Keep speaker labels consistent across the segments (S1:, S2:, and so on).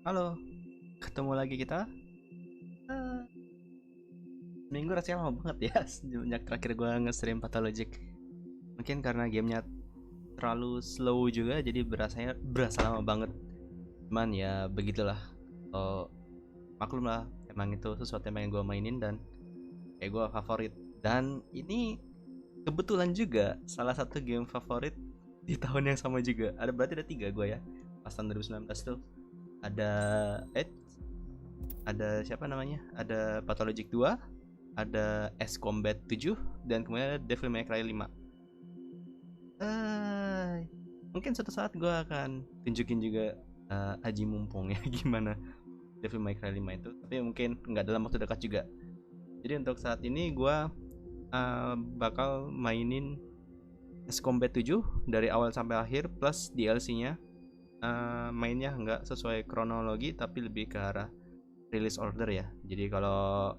S1: Halo, ketemu lagi kita. Eh, Minggu rasanya lama banget ya sejak terakhir gua nge-stream Pathologic. Mungkin karena gamenya terlalu slow juga, jadi berasa lama banget. Cuman ya begitulah. Oh, maklum lah, emang itu sesuatu yang pengen gua mainin dan kayak gua favorit. Dan ini kebetulan juga salah satu game favorit di tahun yang sama juga. Berarti ada tiga gua ya. Pas tahun 2019 tuh ada ada siapa namanya? Ada Pathologic 2, ada S-Combat 7, dan kemudian ada Devil May Cry 5. Mungkin suatu saat gue akan tunjukin juga Aji Mumpung ya gimana Devil May Cry 5 itu. Tapi mungkin nggak dalam waktu dekat juga. Jadi untuk saat ini gue bakal mainin S-Combat 7 dari awal sampai akhir plus DLC-nya. Mainnya nggak sesuai kronologi tapi lebih ke arah release order ya. Jadi kalau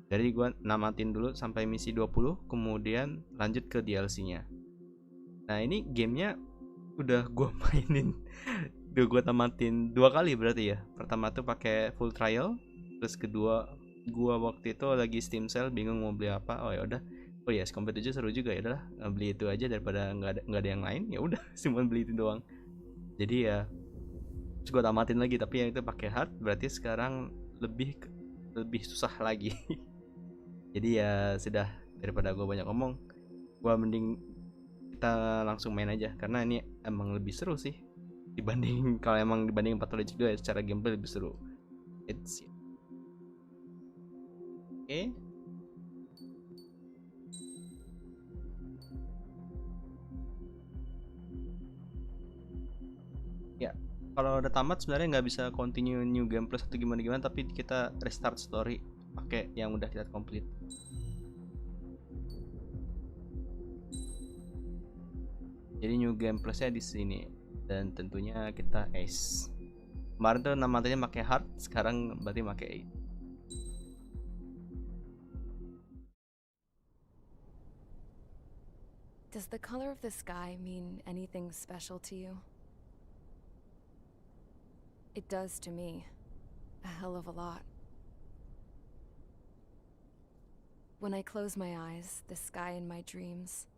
S1: dari gue namatin dulu sampai misi 20, kemudian lanjut ke DLC-nya. Nah ini gamenya udah gue mainin, udah gue tamatin dua kali berarti ya. Pertama tuh pakai full trial, terus kedua gue waktu itu lagi Steam sale bingung mau beli apa. Oh ya udah, oh ya Combat 7 seru juga, ya udahlah beli itu aja daripada nggak ada yang lain. Ya udah cuma beli itu doang. Jadi ya terus gue tamatin lagi, tapi yang itu pakai hard, berarti sekarang lebih susah lagi. Jadi ya sudah, daripada gue banyak ngomong, gue mending kita langsung main aja karena ini emang lebih seru sih dibanding kalau emang dibanding Pathologic 2 ya, secara gameplay lebih seru. It's okay. Ya, kalau udah tamat sebenarnya nggak bisa continue new game plus atau gimana, tapi kita restart story pakai yang udah kita complete. Jadi new game plusnya di sini dan tentunya kita ace. Kemarin tuh namanya pakai hard, sekarang berarti pakai ace.
S2: Does the color of the sky mean anything special to you? It does to me. A hell of a lot. When I close my eyes, the sky in my dreams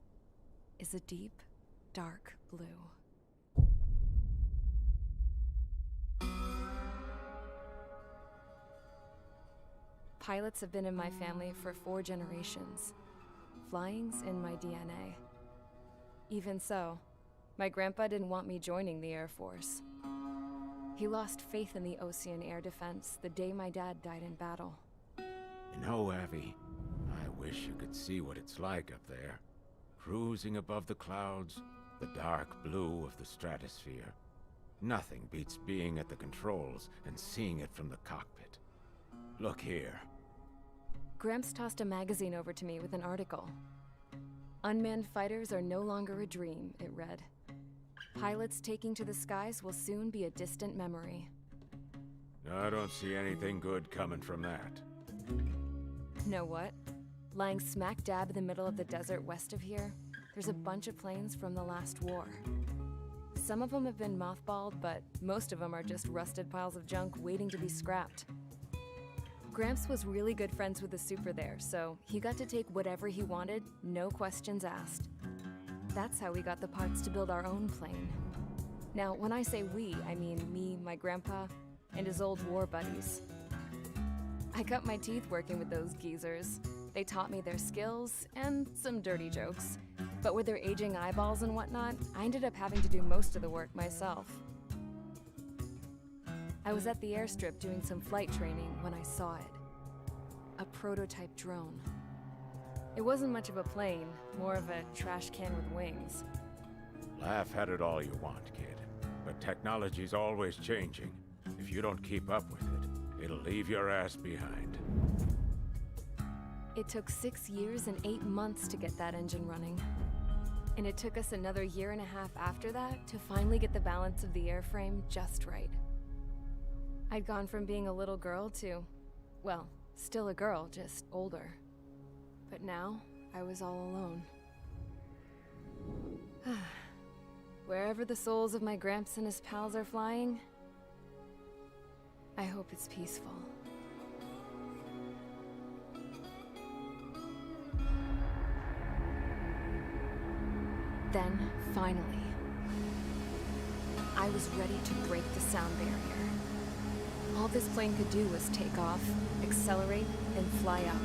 S2: is a deep, dark blue. Pilots have been in my family for 4 generations. Flying's in my DNA. Even so, my grandpa didn't want me joining the Air Force. He lost faith in the Ocean Air Defense the day my dad died in battle.
S3: You know, Abby, I wish you could see what it's like up there. Cruising above the clouds, the dark blue of the stratosphere. Nothing beats being at the controls and seeing it from the cockpit. Look here.
S2: Gramps tossed a magazine over to me with an article. Unmanned fighters are no longer a dream, it read. Pilots taking to the skies will soon be a distant memory.
S3: I don't see anything good coming from that.
S2: Know what? Lying smack dab in the middle of the desert west of here, there's a bunch of planes from the last war. Some of them have been mothballed, but most of them are just rusted piles of junk waiting to be scrapped. Gramps was really good friends with the super there, so he got to take whatever he wanted, no questions asked. That's how we got the parts to build our own plane. Now, when I say we, I mean me, my grandpa, and his old war buddies. I cut my teeth working with those geezers. They taught me their skills and some dirty jokes. But with their aging eyeballs and whatnot, I ended up having to do most of the work myself. I was at the airstrip doing some flight training when I saw it. A prototype drone. It wasn't much of a plane, more of a trash can with wings.
S3: Laugh at it all you want, kid. But technology's always changing. If you don't keep up with it, it'll leave your ass behind.
S2: It took 6 years and 8 months to get that engine running. And it took us another 1.5 years after that to finally get the balance of the airframe just right. I'd gone from being a little girl to, well, still a girl, just older. But now, I was all alone. Wherever the souls of my Gramps and his pals are flying, I hope it's peaceful. Then, finally, I was ready to break the sound barrier. All this plane could do was take off, accelerate, and fly up.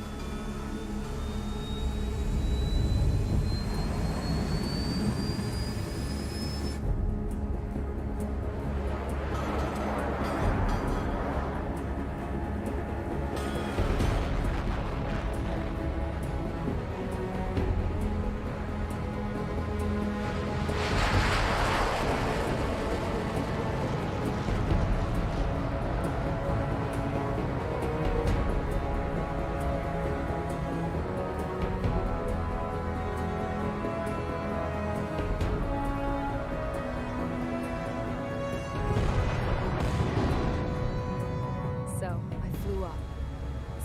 S2: So, I flew up,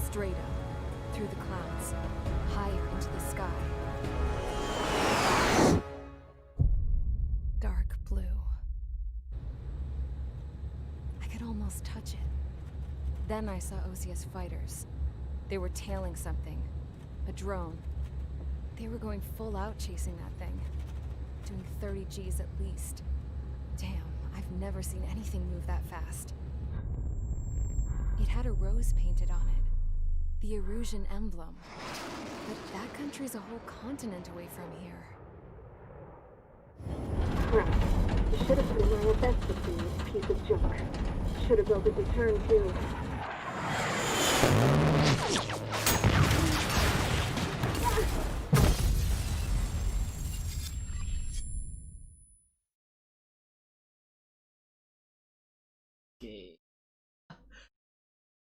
S2: straight up, through the clouds, higher into the sky. Dark blue. I could almost touch it. Then I saw OCS fighters. They were tailing something. A drone. They were going full out chasing that thing. Doing 30 Gs at least. Damn, I've never seen anything move that fast. It had a rose painted on it. The Erusian emblem. But that country's a whole continent away from here.
S4: Right. You should have been wearing a vest with you, piece of junk. Should have built a return too.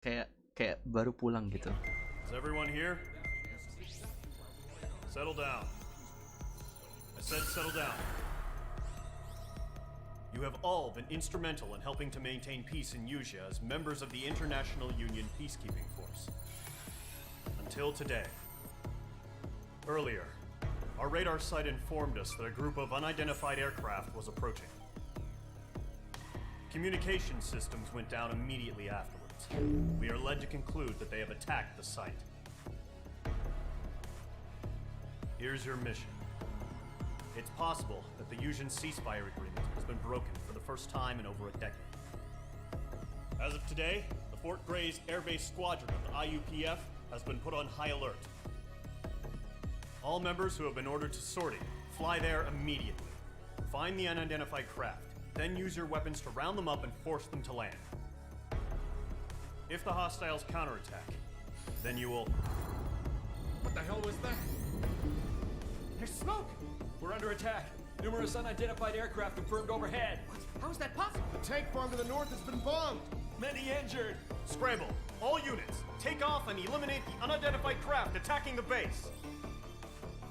S1: Oke. Kayak baru pulang gitu.
S5: Is everyone here? Settle down. I said settle down. You have all been instrumental in helping to maintain peace in Usea as members of the International Union Peacekeeping Force. Until today. Earlier, our radar site informed us that a group of unidentified aircraft was approaching. Communication systems went down immediately afterwards. We are led to conclude that they have attacked the site. Here's your mission. It's possible that the Usian ceasefire agreement has been broken for the first time in over a decade. As of today, the Fort Grays Air Base Squadron of the IUPF has been put on high alert. All members who have been ordered to sortie, fly there immediately. Find the unidentified craft, then use your weapons to round them up and force them to land. If the hostiles counterattack, then you will...
S6: What the hell was that? There's smoke! We're under attack. Numerous unidentified aircraft confirmed overhead. What? How is that possible?
S7: The tank farm to the north has been bombed.
S6: Many injured.
S5: Scramble! All units, take off and eliminate the unidentified craft attacking the base.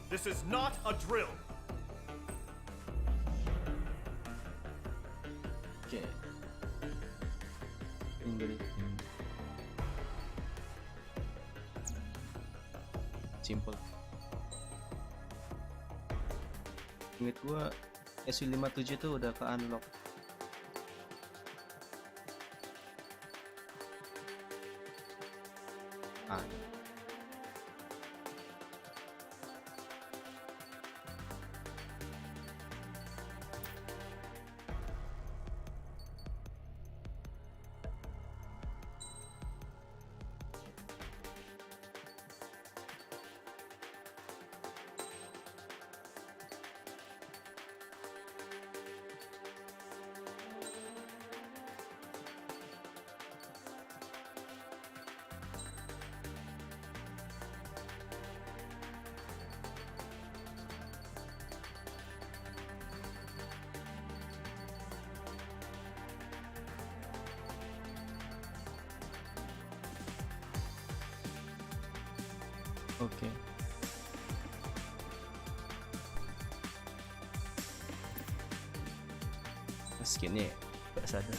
S5: This is not a drill.
S1: Oke. Inggris. Simple. Ingat gua SU-57 tuh udah ke unlock. Oke. Skinnya gak sadar.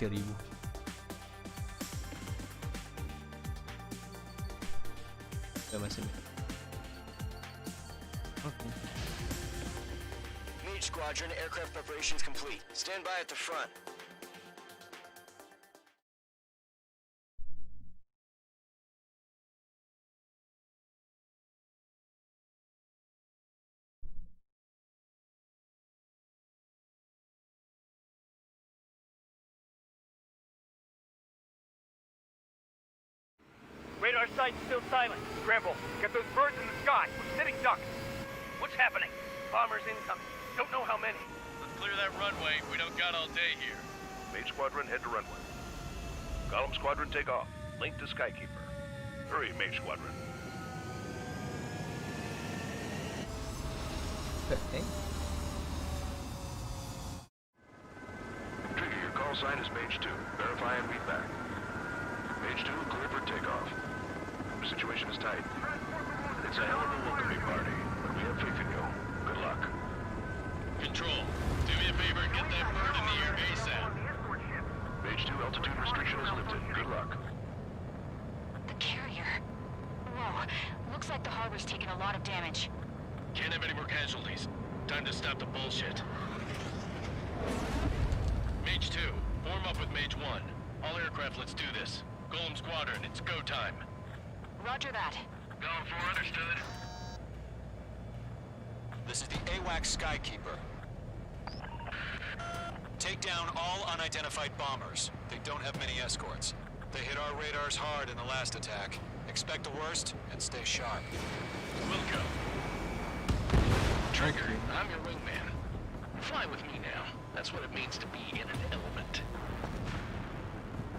S1: $3.000. Gak masih.
S8: Mage Squadron, aircraft preparations complete. Stand by at the front.
S9: Radar site's still silent. Scramble. Get those birds in the sky. We're sitting ducks. What's happening? Bombers incoming. Don't know how many.
S10: Let's clear that runway. We don't got all day here.
S11: Mage Squadron, head to runway. Column Squadron, take off. Link to Skykeeper. Hurry, Mage Squadron.
S1: Okay.
S11: Trigger, your call sign is Mage 2. Verify and read back. Mage 2, clear for takeoff. The situation is tight. It's a hell of a welcoming party, but we have faith in you. Good luck.
S10: Control, do me a favor and get that bird in the air ASAP.
S11: Mage 2, altitude restriction is lifted. Good luck.
S12: The carrier. Whoa. Looks like the harbor's taken a lot of damage.
S10: Can't have any more casualties. Time to stop the bullshit. Mage 2, form up with Mage 1. All aircraft, let's do this. Golem Squadron, it's go time.
S12: Roger that.
S10: Going for understood.
S13: This is the AWAC Skykeeper. Take down all unidentified bombers. They don't have many escorts. They hit our radars hard in the last attack. Expect the worst and stay sharp.
S10: Wilco. Trigger, I'm your wingman. Fly with me now. That's what it means to be in an element.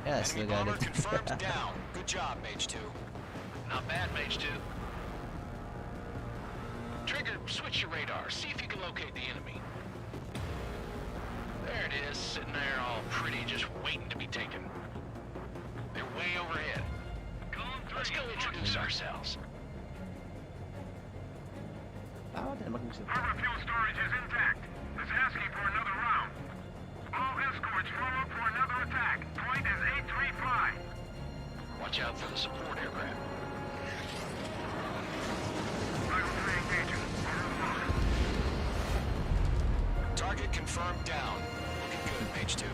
S1: Yeah, I still
S13: Enemy
S1: got
S13: bomber
S1: it.
S13: confirmed down. Good job, Mage 2.
S10: Not bad, Mage 2. Trigger, switch your radar. See if you can locate the enemy. There it is, sitting there all pretty, just waiting to be taken. They're way overhead. Let's go introduce ourselves.
S9: Harbor fuel storage is intact. It's asking for another round. All escorts form up for another attack. Point is 835.
S10: Watch out for the support aircraft.
S9: Vital 3 engaging.
S13: Target confirmed down. Looking good, Mage 2.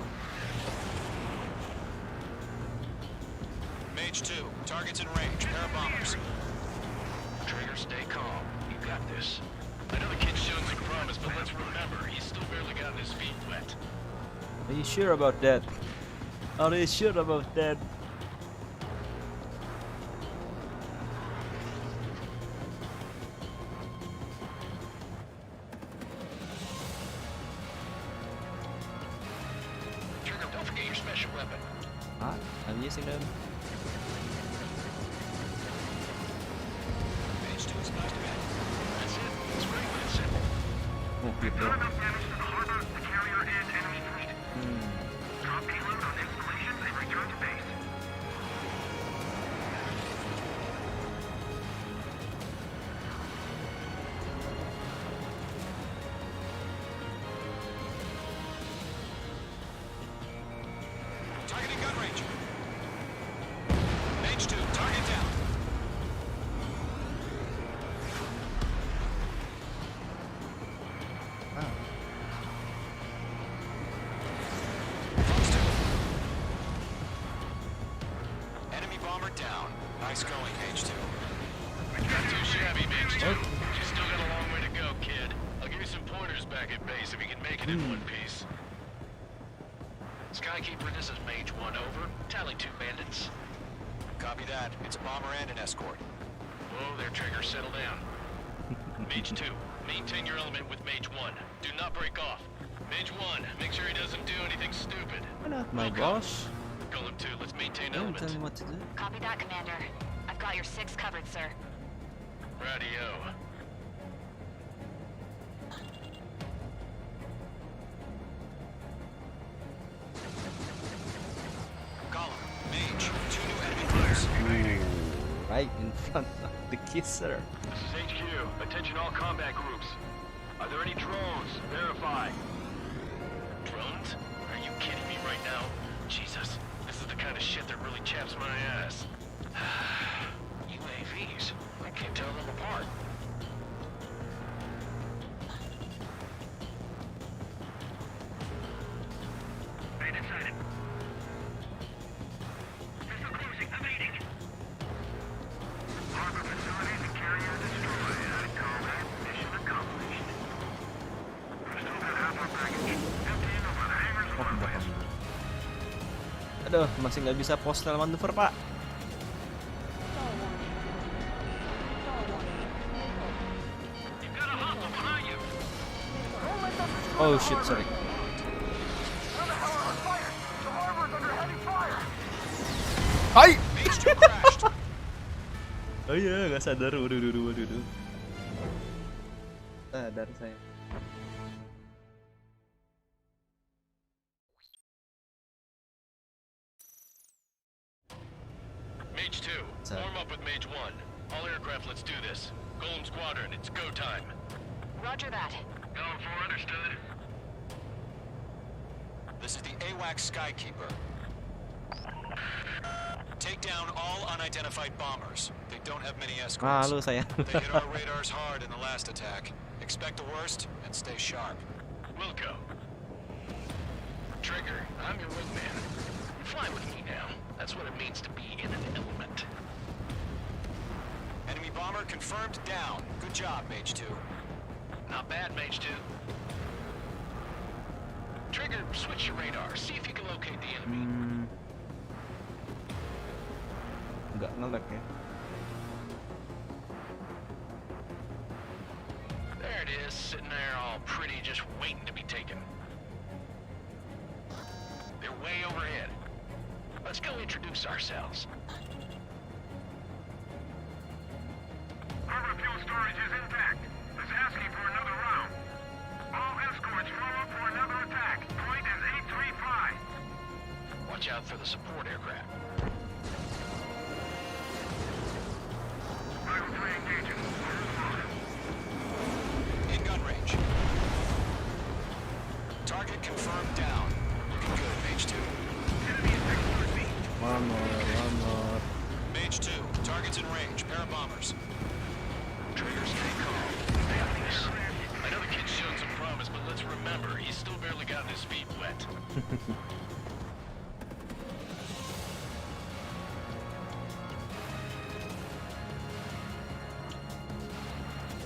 S13: Mage 2, target's in range. Pair of bombers.
S10: Trigger, stay calm. You got this. I know the kid's showing some promise, but let's remember, he's still barely gotten his feet wet.
S1: Are you sure about that? Are you sure about that?
S10: Trigger, don't forget your special weapon.
S1: Ah, I'm using them.
S13: Mage 2 is about to end.
S10: That's it. It's great, but it's simple.
S1: Oh, people.
S9: Not enough damage to the harbor, the carrier, and enemy fleet. Drop payload on installations and return to base.
S13: Targeting gun range. Mage 2, target down. Fox 2. Enemy bomber down. Nice going, Mage 2.
S10: Not too shabby, Mage 2. You still got a long way to go, kid. I'll give you some pointers back at base if you can make it in one piece. Skykeeper, this is Mage 1, over. Tally 2 bandits.
S13: Copy that. It's a bomber and an escort.
S10: Whoa there, Trigger, settle down. Mage 2, maintain your element with Mage 1. Do not break off. Mage 1, make sure he doesn't do anything stupid.
S1: Why not, my
S10: Wilco.
S1: boss?
S10: Golem 2, let's maintain
S1: Don't tell
S10: element.
S1: me what to do.
S12: Copy that, Commander. I've got your 6 covered, sir.
S10: Radio.
S13: Column. Mage. 2 new enemy fighters.
S1: Right in front of the kisser.
S11: This is HQ. Attention all combat groups. Are there any drones? Verify.
S10: Drones? Are you kidding me right now? Jesus, this is the kind of shit that really chaps my ass. UAVs? I can't tell them apart.
S1: Aduh, masih nggak bisa postal maneuver, Pak. Oh shit, sorry. Hai. Oh iya, nggak sadar. Waduh. Sadar saya.
S10: Mage 2, warm up with Mage 1. All aircraft, let's do this. Golem Squadron, it's go time.
S12: Roger that.
S9: Going for understood.
S13: This is the AWACS Skykeeper. Take down all unidentified bombers. They don't have many escorts.
S1: Malu saya.
S13: They hit our radars hard in the last attack. Expect the worst and stay sharp.
S10: Wilco. Trigger, I'm your wingman. Fly with me now. That's what it means to be in an element.
S13: Enemy bomber confirmed down. Good job, Mage 2.
S10: Not bad, Mage 2. Trigger, switch your radar. See if you can locate the enemy.
S1: Nggak nge-lag ya.
S10: There it is, sitting there all pretty, just waiting to be taken. They're way overhead. Let's go introduce ourselves.
S9: Harbor fuel storage is intact. It's asking for another round. All escorts form up for another attack. Point is 835.
S10: Watch out for the support aircraft.
S9: Rifle 3 engaging.
S13: In gun range. Target confirmed down. Looking good, Mage 2.
S1: One more.
S13: Mage 2, target's in range. Pair of bombers.
S10: Trigger, stay calm. I know the kid showed some promise, but let's remember, he's still barely gotten his feet wet.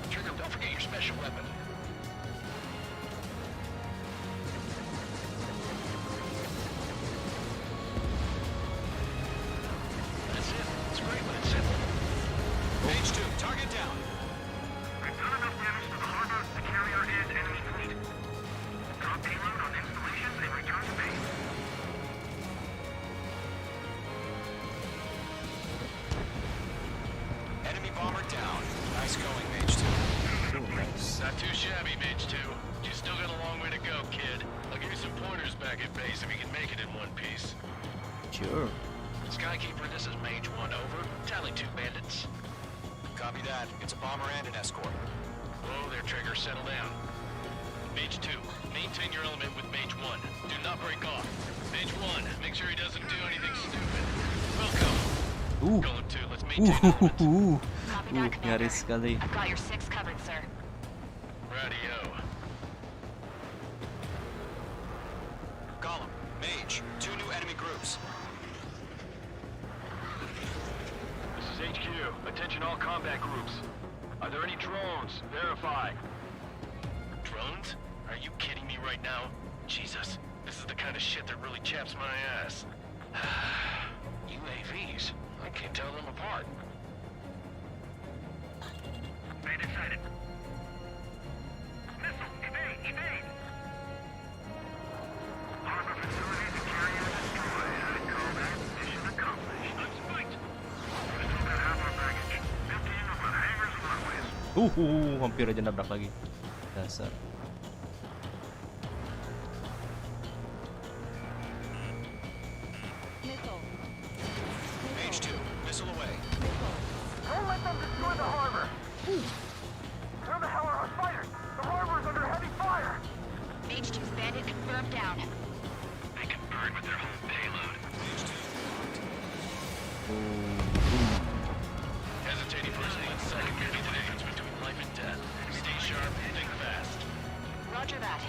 S10: Trigger, don't forget your special weapon. That's it. It's great when it's simple.
S13: Mage 2, target down.
S9: We've done enough damage to the harbor to carry our and enemy fleet. Drop payload on installations and return to base.
S13: Enemy bomber down. Nice going, Mage 2.
S10: Not too shabby, Mage 2. You still got a long way to go, kid. I'll give you some pointers back at base if you can make it in one piece.
S1: Sure.
S10: Skykeeper, this is Mage 1, over. Tally 2 bandits.
S13: Copy that. It's a bomber and an escort.
S10: Whoa there, Trigger. Settle down. Mage 2, maintain your element with Mage 1. Do not break off. Mage 1, make sure he doesn't do anything stupid. Welcome. Golem 2, let's maintain element.
S12: Copy that, Commander.
S1: Nyaris sekali.
S12: I've got your 6 covered, sir.
S10: Radio.
S13: Golem, Mage, 2 new enemy groups.
S9: This is HQ. Attention all combat groups. Are there any drones? Verify.
S10: Drones? Are you kidding me right now? Jesus, this is the kind of shit that really chaps my ass. UAVs? I can't tell them apart.
S9: Bandit sighted. Missile! Evade! Harbor facilities and carriers destroyed. I call that mission accomplished. I'm spiked! We still got half our baggage. 15 of our hangars and runways.
S1: Hampir aja nabrak lagi. Dasar.
S13: Mage 2, missile away.
S9: Don't let them destroy the harbor! Where the hell are our fighters? The harbor's under heavy fire!
S12: Mage 2's bandit confirmed down.
S10: They can burn with their whole payload. Hesitating for a split second could be the difference between life and death. Stay sharp, think fast.
S12: Roger that.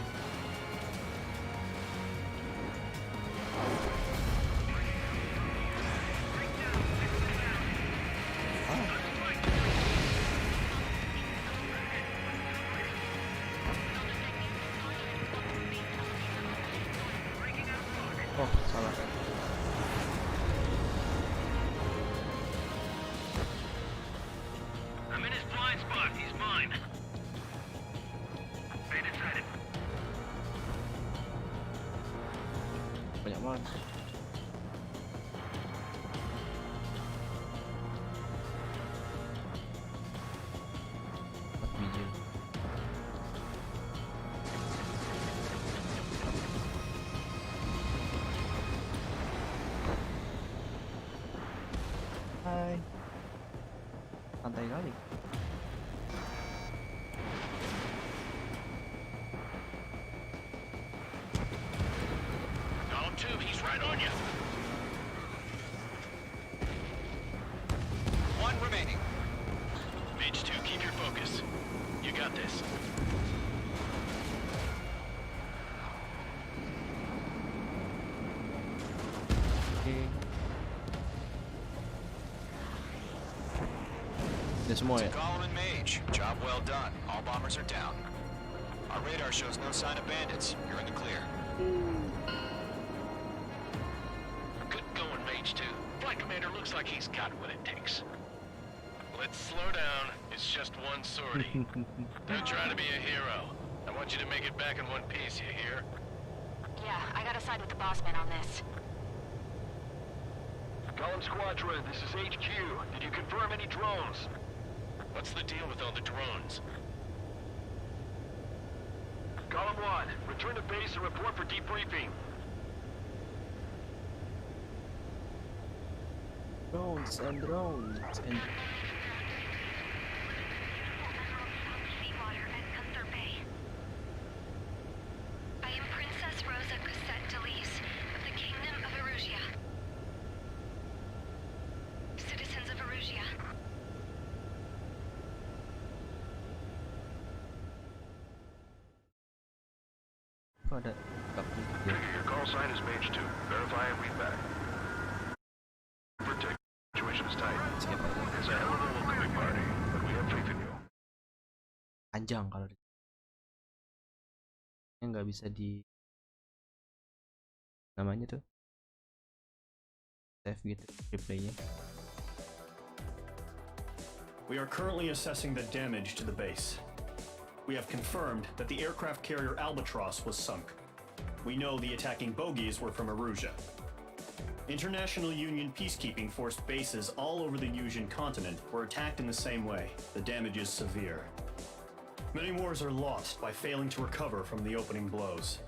S1: Oh, salah. santai kali.
S10: Column 2, he's right on you.
S13: One remaining.
S10: Mage 2, keep your focus. You got this.
S1: Oke. Udah semua ya?
S13: Column and Mage, job well done. All bombers are down. Our radar shows no sign of bandits. You're in the clear.
S10: Good going, Mage 2. Flight Commander looks like he's got what it takes. Let's slow down. It's just one sortie. Don't try to be a hero. I want you to make it back in one piece, you hear?
S12: Yeah, I gotta side with the boss man on this.
S11: Column Squadron, this is HQ. Did you confirm any drones?
S10: What's the deal with all the drones?
S11: Column 1, return to base and report for debriefing.
S1: Drones and drones and
S12: I am Princess Rosa Cassette Delise of the Kingdom of Erusia. Citizens of Erusia.
S1: kok ada kapten
S11: Figure your call sign is Mage 2. Verify and read back. Protect. Situation is tight.
S1: siapa ya?
S11: It's a hell of a welcoming party, but we have faith in you.
S1: Panjang kalau nggak bisa di namanya tuh save gitu replaynya.
S5: We are currently assessing the damage to the base. We have confirmed that the aircraft carrier Albatross was sunk. We know the attacking bogies were from Erusia. International Union peacekeeping force bases all over the Yusian continent were attacked in the same way. The damage is severe. Many wars are lost by failing to recover from the opening blows.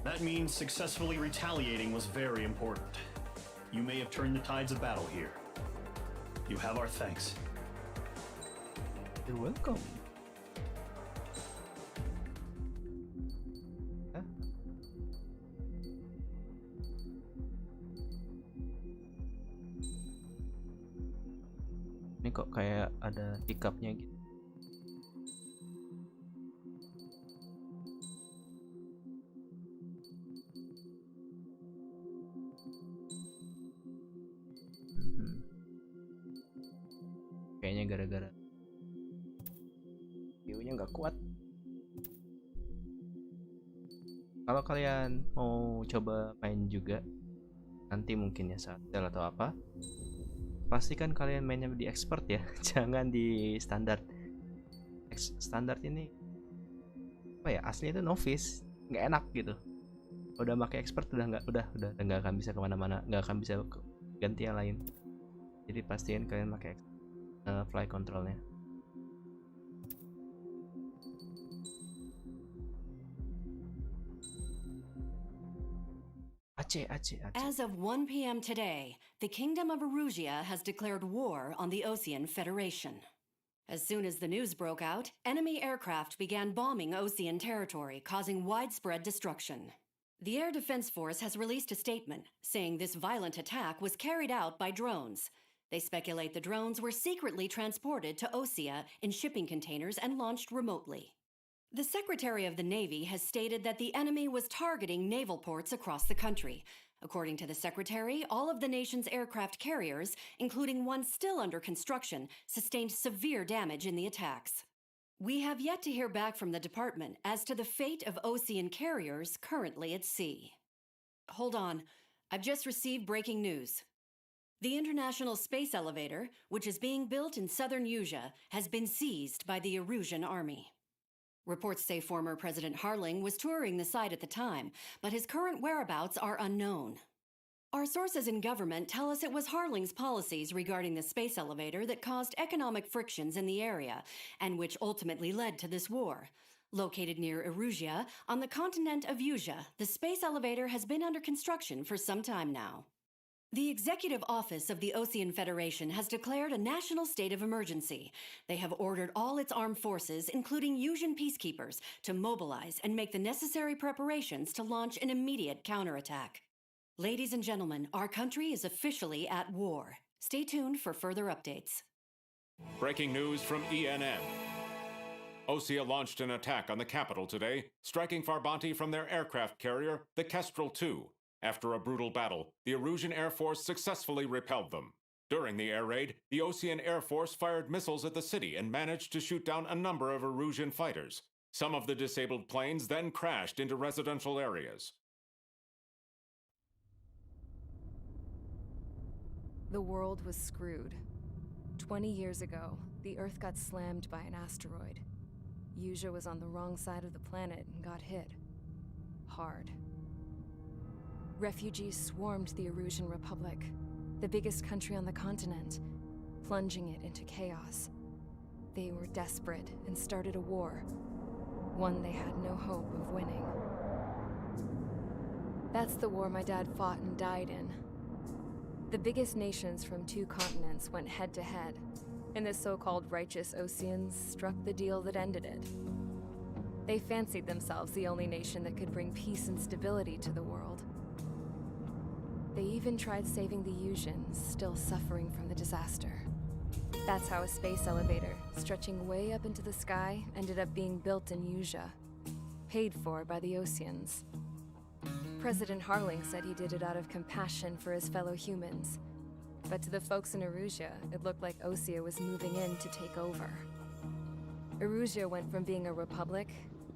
S5: That means successfully retaliating was very important. You may have turned the tides of battle here. You have our thanks.
S1: You're welcome. Hah? Ini kok kayak ada pickupnya gitu. Kayaknya gara-gara view-nya nggak kuat. Kalau kalian mau coba main juga nanti mungkin ya saat sale atau apa, pastikan kalian mainnya di expert ya. Jangan di standar. Standar ini apa ya, aslinya itu novice, nggak enak gitu. Udah pakai expert udah nggak akan bisa kemana-mana, nggak akan bisa ganti yang lain. Jadi pastiin kalian pakai fly controlnya. Aceh.
S14: As of 1 p.m. today, the Kingdom of Erusia has declared war on the Osean Federation. As soon as the news broke out, enemy aircraft began bombing Osean territory, causing widespread destruction. The Air Defense Force has released a statement saying this violent attack was carried out by drones. They speculate the drones were secretly transported to Osea in shipping containers and launched remotely. The Secretary of the Navy has stated that the enemy was targeting naval ports across the country. According to the Secretary, all of the nation's aircraft carriers, including one still under construction, sustained severe damage in the attacks. We have yet to hear back from the department as to the fate of Osean carriers currently at sea. Hold on, I've just received breaking news. The International Space Elevator, which is being built in southern Yusia, has been seized by the Erusian army. Reports say former President Harling was touring the site at the time, but his current whereabouts are unknown. Our sources in government tell us it was Harling's policies regarding the space elevator that caused economic frictions in the area, and which ultimately led to this war. Located near Erusia, on the continent of Yusia, the space elevator has been under construction for some time now. The Executive Office of the Ocean Federation has declared a national state of emergency. They have ordered all its armed forces, including Yuuzhan peacekeepers, to mobilize and make the necessary preparations to launch an immediate counterattack. Ladies and gentlemen, our country is officially at war. Stay tuned for further updates.
S3: Breaking news from ENN. Osea launched an attack on the capital today, striking Farbanti from their aircraft carrier, the Kestrel II. After a brutal battle, the Erusian Air Force successfully repelled them. During the air raid, the Ocean Air Force fired missiles at the city and managed to shoot down a number of Erusian fighters. Some of the disabled planes then crashed into residential areas.
S2: The world was screwed. 20 years ago, the Earth got slammed by an asteroid. Yuuzhan was on the wrong side of the planet and got hit. Hard. Refugees swarmed the Erusian Republic, the biggest country on the continent, plunging it into chaos. They were desperate and started a war, one they had no hope of winning. That's the war my dad fought and died in. The biggest nations from 2 continents went head-to-head, and the so-called righteous Oceans struck the deal that ended it. They fancied themselves the only nation that could bring peace and stability to the world. They even tried saving the Yuuzhan, still suffering from the disaster. That's how a space elevator, stretching way up into the sky, ended up being built in Yuuzhan, paid for by the Oceans. President Harling said he did it out of compassion for his fellow humans. But to the folks in Erusia, it looked like Osea was moving in to take over. Erusia went from being a republic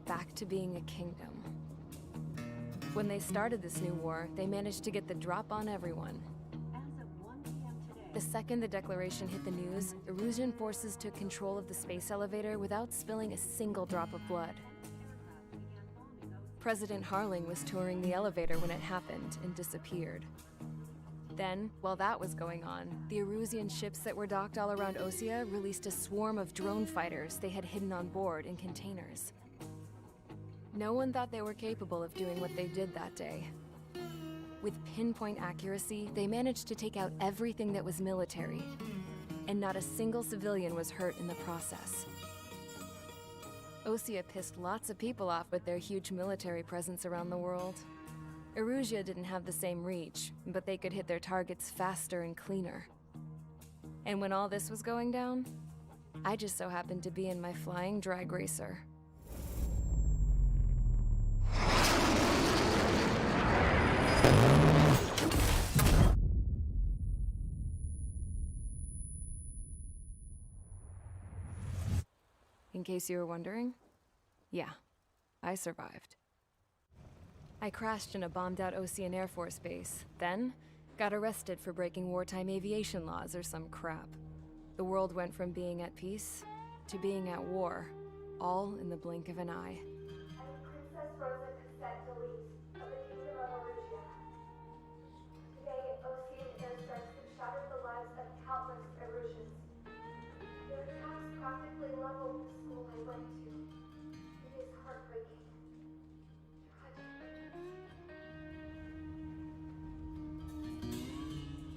S2: back to being a kingdom. When they started this new war, they managed to get the drop on everyone. The second the declaration hit the news, Erusian forces took control of the space elevator without spilling a single drop of blood. President Harling was touring the elevator when it happened and disappeared. Then, while that was going on, the Erusian ships that were docked all around Osea released a swarm of drone fighters they had hidden on board in containers. No one thought they were capable of doing what they did that day. With pinpoint accuracy, they managed to take out everything that was military, and not a single civilian was hurt in the process. Osea pissed lots of people off with their huge military presence around the world. Erusia didn't have the same reach, but they could hit their targets faster and cleaner. And when all this was going down, I just so happened to be in my flying drag racer. In case you were wondering, yeah, I survived. I crashed in a bombed-out Ocean Air Force base, then got arrested for breaking wartime aviation laws or some crap. The world went from being at peace to being at war, all in the blink of an eye.
S4: Princess Rosa Cassette Delete of the Kingdom of Erusia. Today, Ocean airstrikes have shattered the lives of countless Erusians. Their attacks practically leveled the school I went to. It is heartbreaking.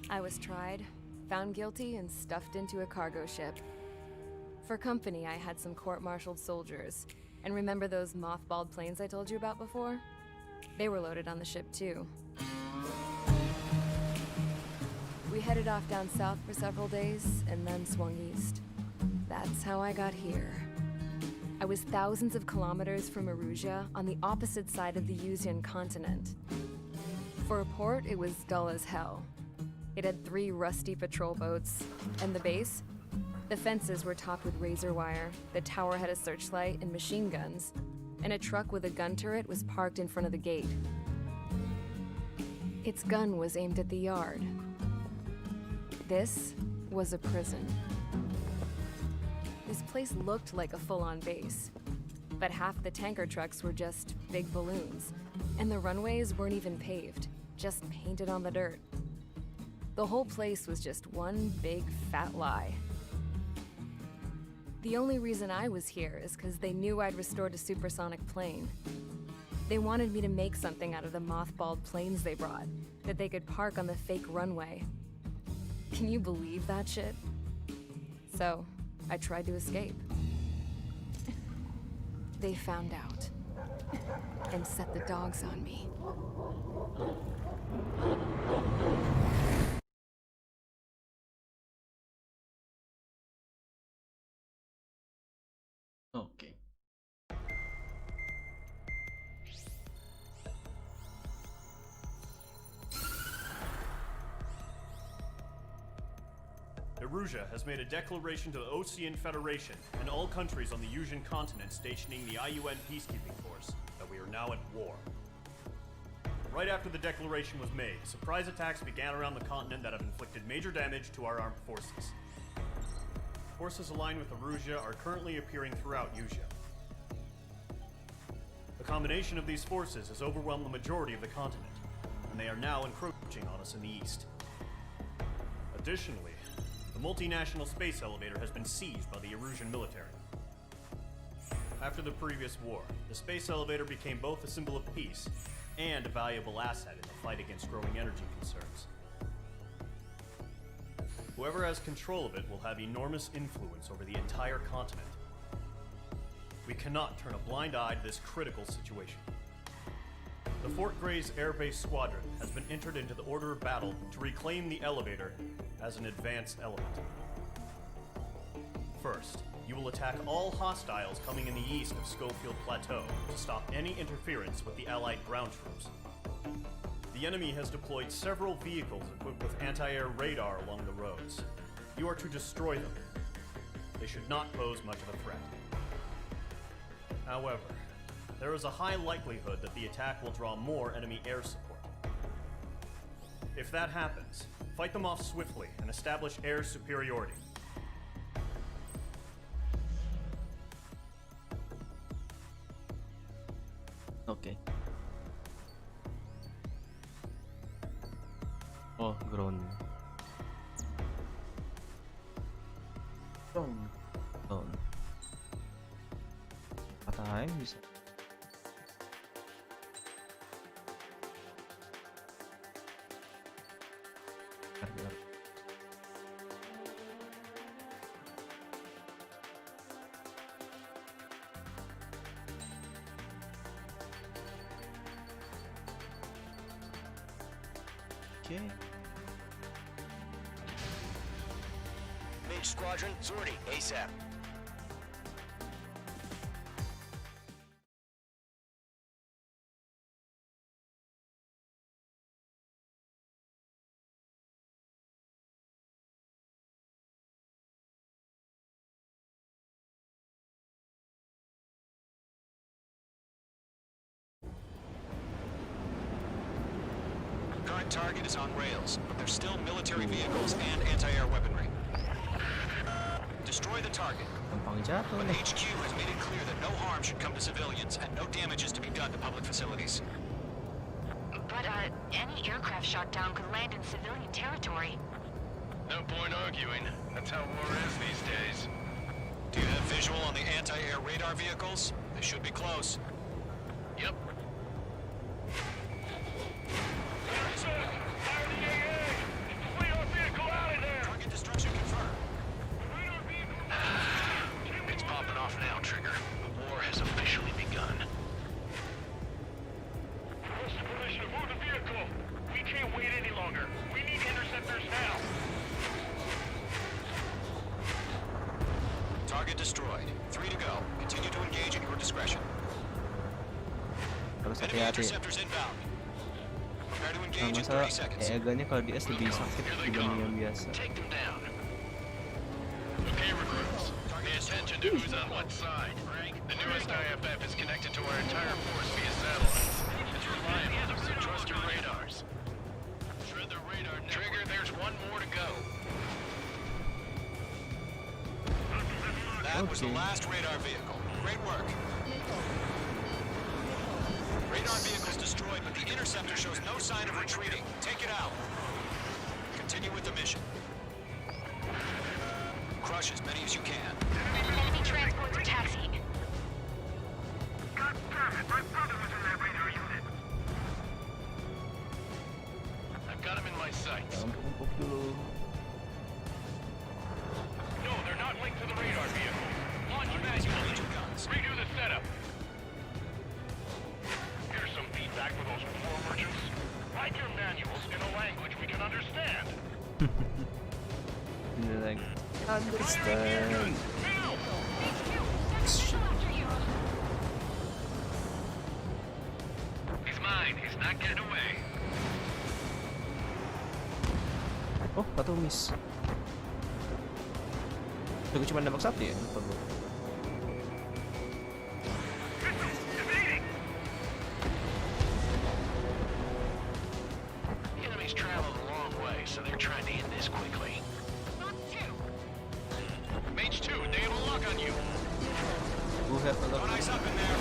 S2: I was tried, found guilty, and stuffed into a cargo ship. For company, I had some court-martialed soldiers. And remember those mothballed planes I told you about before? They were loaded on the ship too. We headed off down south for several days, and then swung east. That's how I got here. I was thousands of kilometers from Erusia, on the opposite side of the Yuuzhan continent. For a port, it was dull as hell. It had 3 rusty patrol boats, and the base? The fences were topped with razor wire, the tower had a searchlight and machine guns, and a truck with a gun turret was parked in front of the gate. Its gun was aimed at the yard. This was a prison. This place looked like a full-on base, but half the tanker trucks were just big balloons, and the runways weren't even paved, just painted on the dirt. The whole place was just one big fat lie. The only reason I was here is because they knew I'd restored a supersonic plane. They wanted me to make something out of the mothballed planes they brought, that they could park on the fake runway. Can you believe that shit? So, I tried to escape. They found out and set the dogs on me.
S1: Oke.
S5: Erusia has made a declaration to the Ocean Federation and all countries on the Yusian continent stationing the IUN peacekeeping force that we are now at war. Right after the declaration was made, surprise attacks began around the continent that have inflicted major damage to our armed forces. Forces aligned with Erusia are currently appearing throughout Yusia. The combination of these forces has overwhelmed the majority of the continent, and they are now encroaching on us in the east. Additionally, the multinational space elevator has been seized by the Erusian military. After the previous war, the space elevator became both a symbol of peace and a valuable asset in the fight against growing energy concerns. Whoever has control of it will have enormous influence over the entire continent. We cannot turn a blind eye to this critical situation. The Fort Gray's Air Base Squadron has been entered into the order of battle to reclaim the elevator as an advanced element. First, you will attack all hostiles coming in the east of Schofield Plateau to stop any interference with the Allied ground troops. The enemy has deployed several vehicles equipped with anti-air radar along the roads. You are to destroy them. They should not pose much of a threat. However, there is a high likelihood that the attack will draw more enemy air support. If that happens, fight them off swiftly and establish air superiority.
S1: Oke. Oh, ground. Ground. Patah bisa.
S8: Okay. Mage Squadron, sortie, ASAP.
S13: Current target is on rails, but there's still military vehicles and anti-air weaponry. Destroy the target.
S1: Gampang jatuh
S13: But
S1: nih.
S13: HQ has made it clear that no harm should come to civilians and no damage is to be done to public facilities.
S12: But, any aircraft shot down could land in civilian territory.
S10: No point arguing. That's how war is these days.
S13: Do you have visual on the anti-air radar vehicles? They should be close.
S10: Yep.
S13: Target destruction confirmed.
S10: It's popping off now, Trigger. The war has officially begun.
S9: What's the position? Move the vehicle! We can't wait any longer. We need interceptors now.
S13: Target destroyed. 3 to go. Continue to engage at your discretion.
S1: Harus
S13: Enemy
S1: hati-hati.
S13: interceptors inbound. Prepare to
S1: Nah,
S13: engage in
S1: masalah
S13: 30 seconds.
S1: EAGA-nya kalau di S lebih sakit dibanding yang biasa.
S10: Take them down. Okay, recruits. Pay attention to who's on what side. The newest IFF is connected to our entire force via satellites. It's reliable, so trust your radars. Shred the radar. Trigger, there's one more to go.
S13: That was the last radar vehicle. Great work. Radar vehicle's destroyed, but the interceptor shows no sign of retreating. Take it out. Continue with the mission. Crush as many as you can.
S12: Enemy transports are taxiing.
S9: God damn it! My brother was in that radar.
S10: sights.
S1: Empuk dulu.
S10: No, they're not linked to the radar vehicle. Launch manually. Redo the setup.
S9: Here's some feedback for those floor merchants. Write your manuals in a language we can understand.
S1: Like, understand.
S10: He's mine. He's not getting away.
S1: Oh, satu miss. Gue cuma nembak satu ya? Lupa gue.
S10: The enemy's traveled a long way, so they're trying to end this quickly. Mage 2, they have a lock on you.
S1: Who have a lock?
S13: Eyes up in there.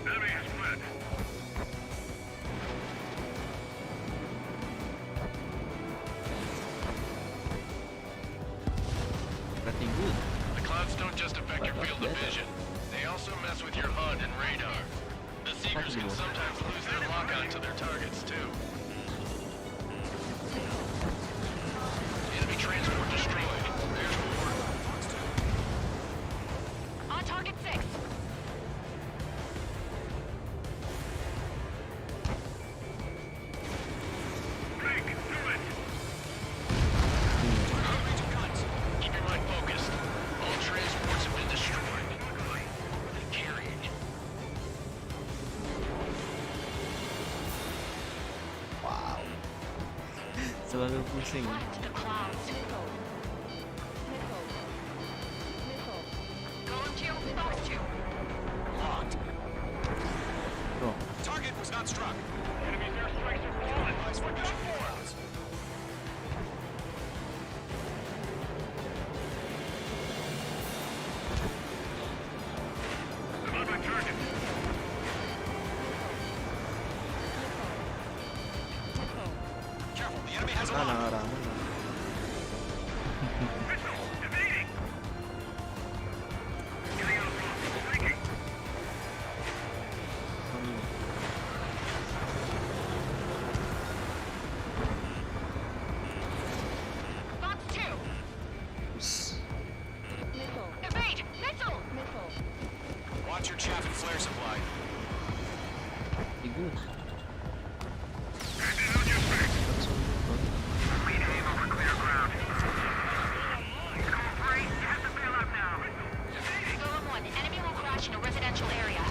S9: Enemy has fled.
S1: Pretty good.
S10: The clouds don't just affect your field of vision. They also mess with your HUD and radar. The Seekers can sometimes lose their lock-on to their targets, too. Enemy transport destroyed. There's more.
S12: On target 6.
S10: Keep your mind focused. All transports have been destroyed. They're carrying it.
S1: Wow. Selalu pusing.
S12: To the clouds. Going to Fox 2.
S13: Locked.
S1: Oh.
S13: Target was not struck.
S9: Enemy's airstrikes are falling.
S13: Eyes for vision clouds.
S9: I'm on my target.
S13: Careful, the enemy has a
S1: Mana
S13: lock.
S1: orang?
S9: Missile evading. Getting out of block. Flanking.
S12: Fox 2. Evade. Missile.
S13: Watch your chaff and flare supply.
S1: Pretty good.
S9: Bandit on your back. Lead aim over clear ground. Call 3. You have to bail out now.
S12: Golem 1. Enemy will crash in a residential area.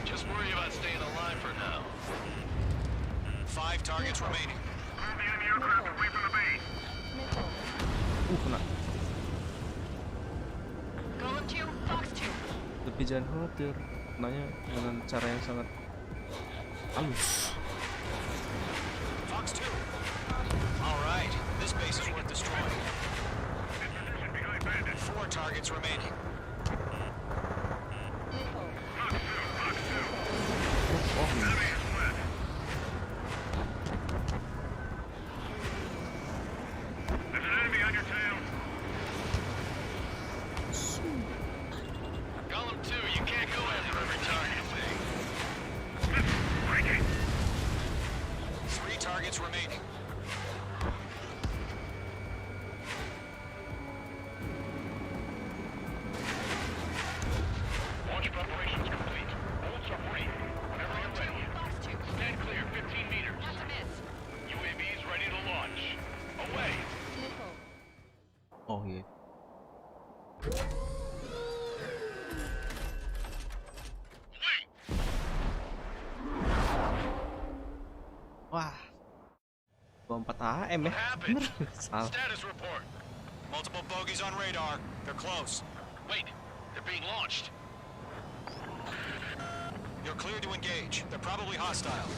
S10: Just worry about staying alive for now.
S13: 5 targets remaining.
S9: Move the enemy aircraft away from the base.
S1: Kena.
S12: Golem 2. Fox 2.
S1: Tapi jangan khawatir. Kenanya dengan cara yang sangat halus.
S13: Fox 2. All right, this base is worth destroying.
S9: In position behind bandits.
S13: 4 targets remaining.
S9: Fox 2. Fox 2.
S1: Oh,
S9: Enemy has fled. There's an enemy on your tail.
S10: Golem 2, you can't go after every target thing.
S9: Missile. Breaking.
S13: 3 targets remaining.
S9: Launch preparations complete. Bolts are free. Whenever you're ready.
S12: Fox 2.
S10: Stand clear, 15 meters.
S12: Not to miss.
S10: UAVs ready to launch. Away.
S1: oh iya. Wah. 24 AM ya.
S10: What happened?
S1: Bener. Salah.
S10: Status report.
S13: Multiple bogeys on radar. They're close.
S10: Wait, they're being launched.
S13: You're clear to engage. They're probably hostile.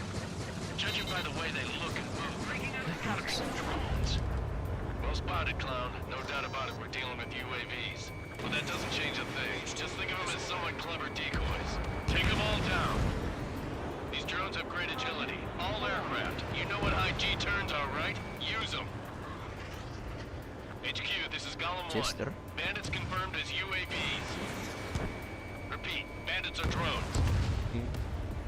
S10: Judging by the way they look and move, they've gotta be some drones. Well spotted, clown. No doubt about it, we're dealing with UAVs. But that doesn't change a thing. Just think of them as somewhat clever decoys. Take them all down. These drones have great agility. All aircraft. You know what high G turns are, right? Use them. HQ, this is Golem 1.
S1: Chester.
S10: Bandits confirmed as UAVs. Repeat, bandits are drones.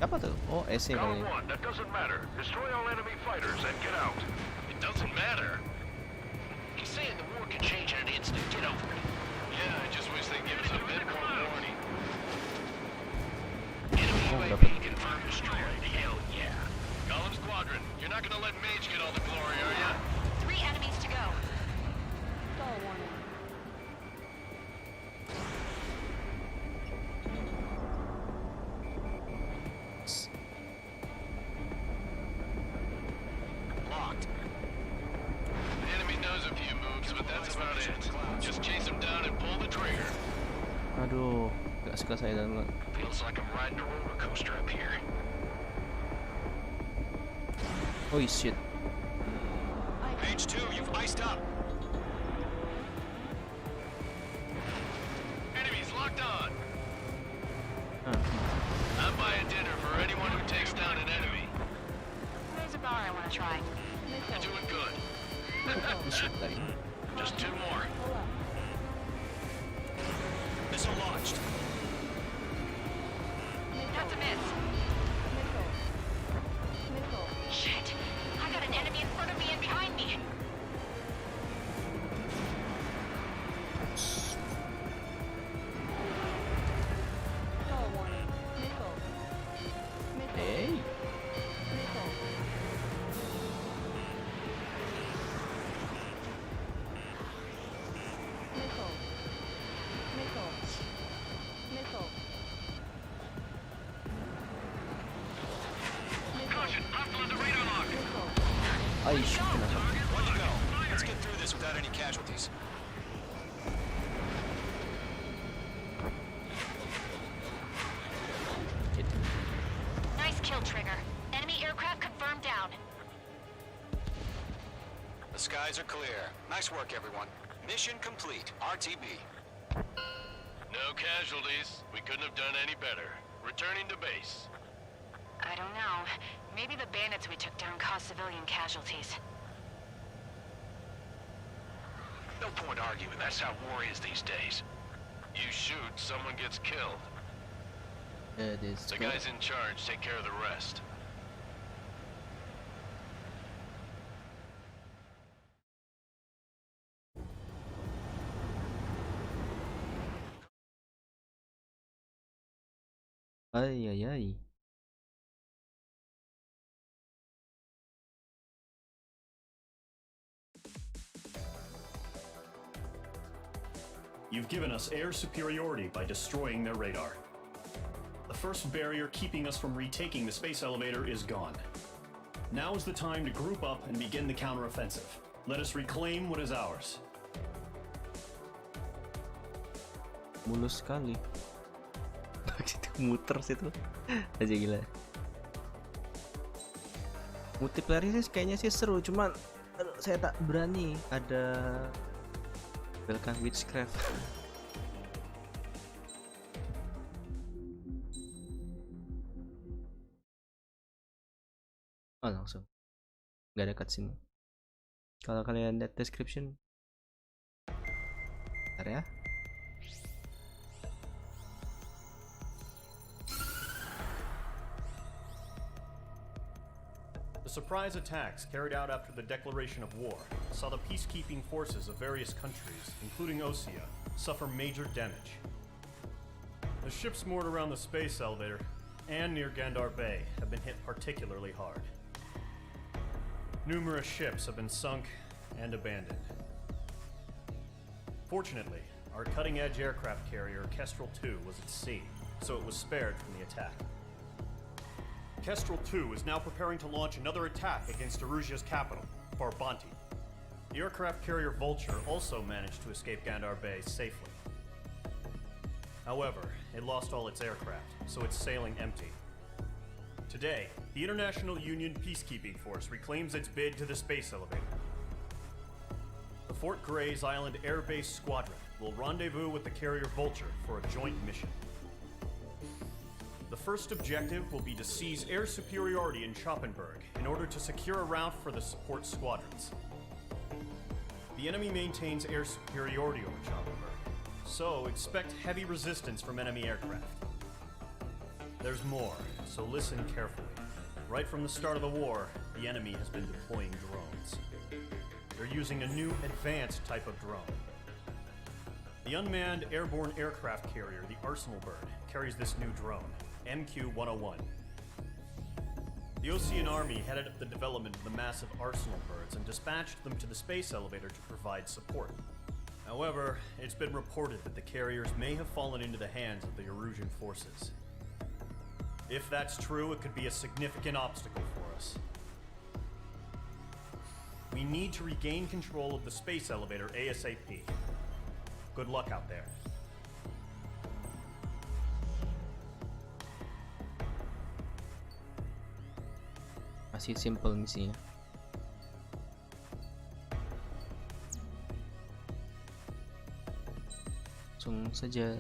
S1: Apa tuh? Oh, SC kali.
S11: Column 1, that doesn't matter. Destroy all enemy fighters and get out.
S10: It doesn't matter. He's saying the war can change in an instant. Get over it. Yeah, I just wish they'd give us a bit more warning. Enemy UAV confirmed destroyed. Hell yeah. Column Squadron, you're not gonna let Mage get all the glory, are ya?
S12: 3 enemies to go.
S10: Locked. The enemy knows a few moves, but that's about it. Just chase him down and pull the trigger.
S1: Aduh, gak suka saya dan
S10: Feels like I'm riding a roller coaster up here.
S1: oh shit.
S13: Mage 2, you've iced up.
S10: Enemies locked on.
S1: Ah.
S10: I'm buying dinner for anyone who takes down an enemy.
S12: There's a bar I want to try.
S10: You're doing good. Just 2 more.
S13: Missile launched.
S12: That's a miss. Shit. I got an enemy in front of me and behind me.
S1: Hey.
S10: Caution, hostile under radar lock.
S1: Ay, shit, kenapa?
S13: One to go. Let's get through this without any casualties.
S12: Nice kill, Trigger. Enemy aircraft confirmed down.
S13: The skies are clear. Nice work, everyone. Mission complete. RTB.
S10: No casualties. We couldn't have done any better. Returning to base.
S12: I don't know. Maybe the bandits we took down caused civilian casualties.
S10: No point arguing. That's how war is these days. You shoot, someone gets killed. The guys in charge take care of the rest.
S1: Ay, ay, ay.
S5: You've given us air superiority by destroying their radar. The first barrier keeping us from retaking the space elevator is gone. Now is the time to group up and begin the counteroffensive. Let us reclaim what is ours.
S1: Mulus sekali. Situ muter situ. Aja gila. Multiplayer sih kayaknya sih seru, cuman aduh, saya tak berani ada Welcome Witchcraft. Oh langsung, nggak ada cutscene. Kalau kalian lihat description, bentar ya.
S5: The surprise attacks carried out after the declaration of war saw the peacekeeping forces of various countries, including Osea, suffer major damage. The ships moored around the space elevator and near Gandar Bay have been hit particularly hard. Numerous ships have been sunk and abandoned. Fortunately, our cutting-edge aircraft carrier Kestrel 2 was at sea, so it was spared from the attack. Kestrel 2 is now preparing to launch another attack against Erusia's capital, Farbanti. The aircraft carrier Vulture also managed to escape Gandar Bay safely. However, it lost all its aircraft, so it's sailing empty. Today, the International Union Peacekeeping Force reclaims its bid to the space elevator. The Fort Gray's Island Air Base Squadron will rendezvous with the carrier Vulture for a joint mission. The first objective will be to seize air superiority in Schoppenberg in order to secure a route for the support squadrons. The enemy maintains air superiority over Schoppenberg, so expect heavy resistance from enemy aircraft. There's more, so listen carefully. Right from the start of the war, the enemy has been deploying drones. They're using a new advanced type of drone. The unmanned airborne aircraft carrier, the Arsenal Bird, carries this new drone, MQ-101. The Osean Army headed up the development of the massive Arsenal Birds and dispatched them to the space elevator to provide support. However, it's been reported that the carriers may have fallen into the hands of the Erusian forces. If that's true, it could be a significant obstacle for us. We need to regain control of the space elevator ASAP. Good luck out there.
S15: Masih simple misinya. Langsung saja.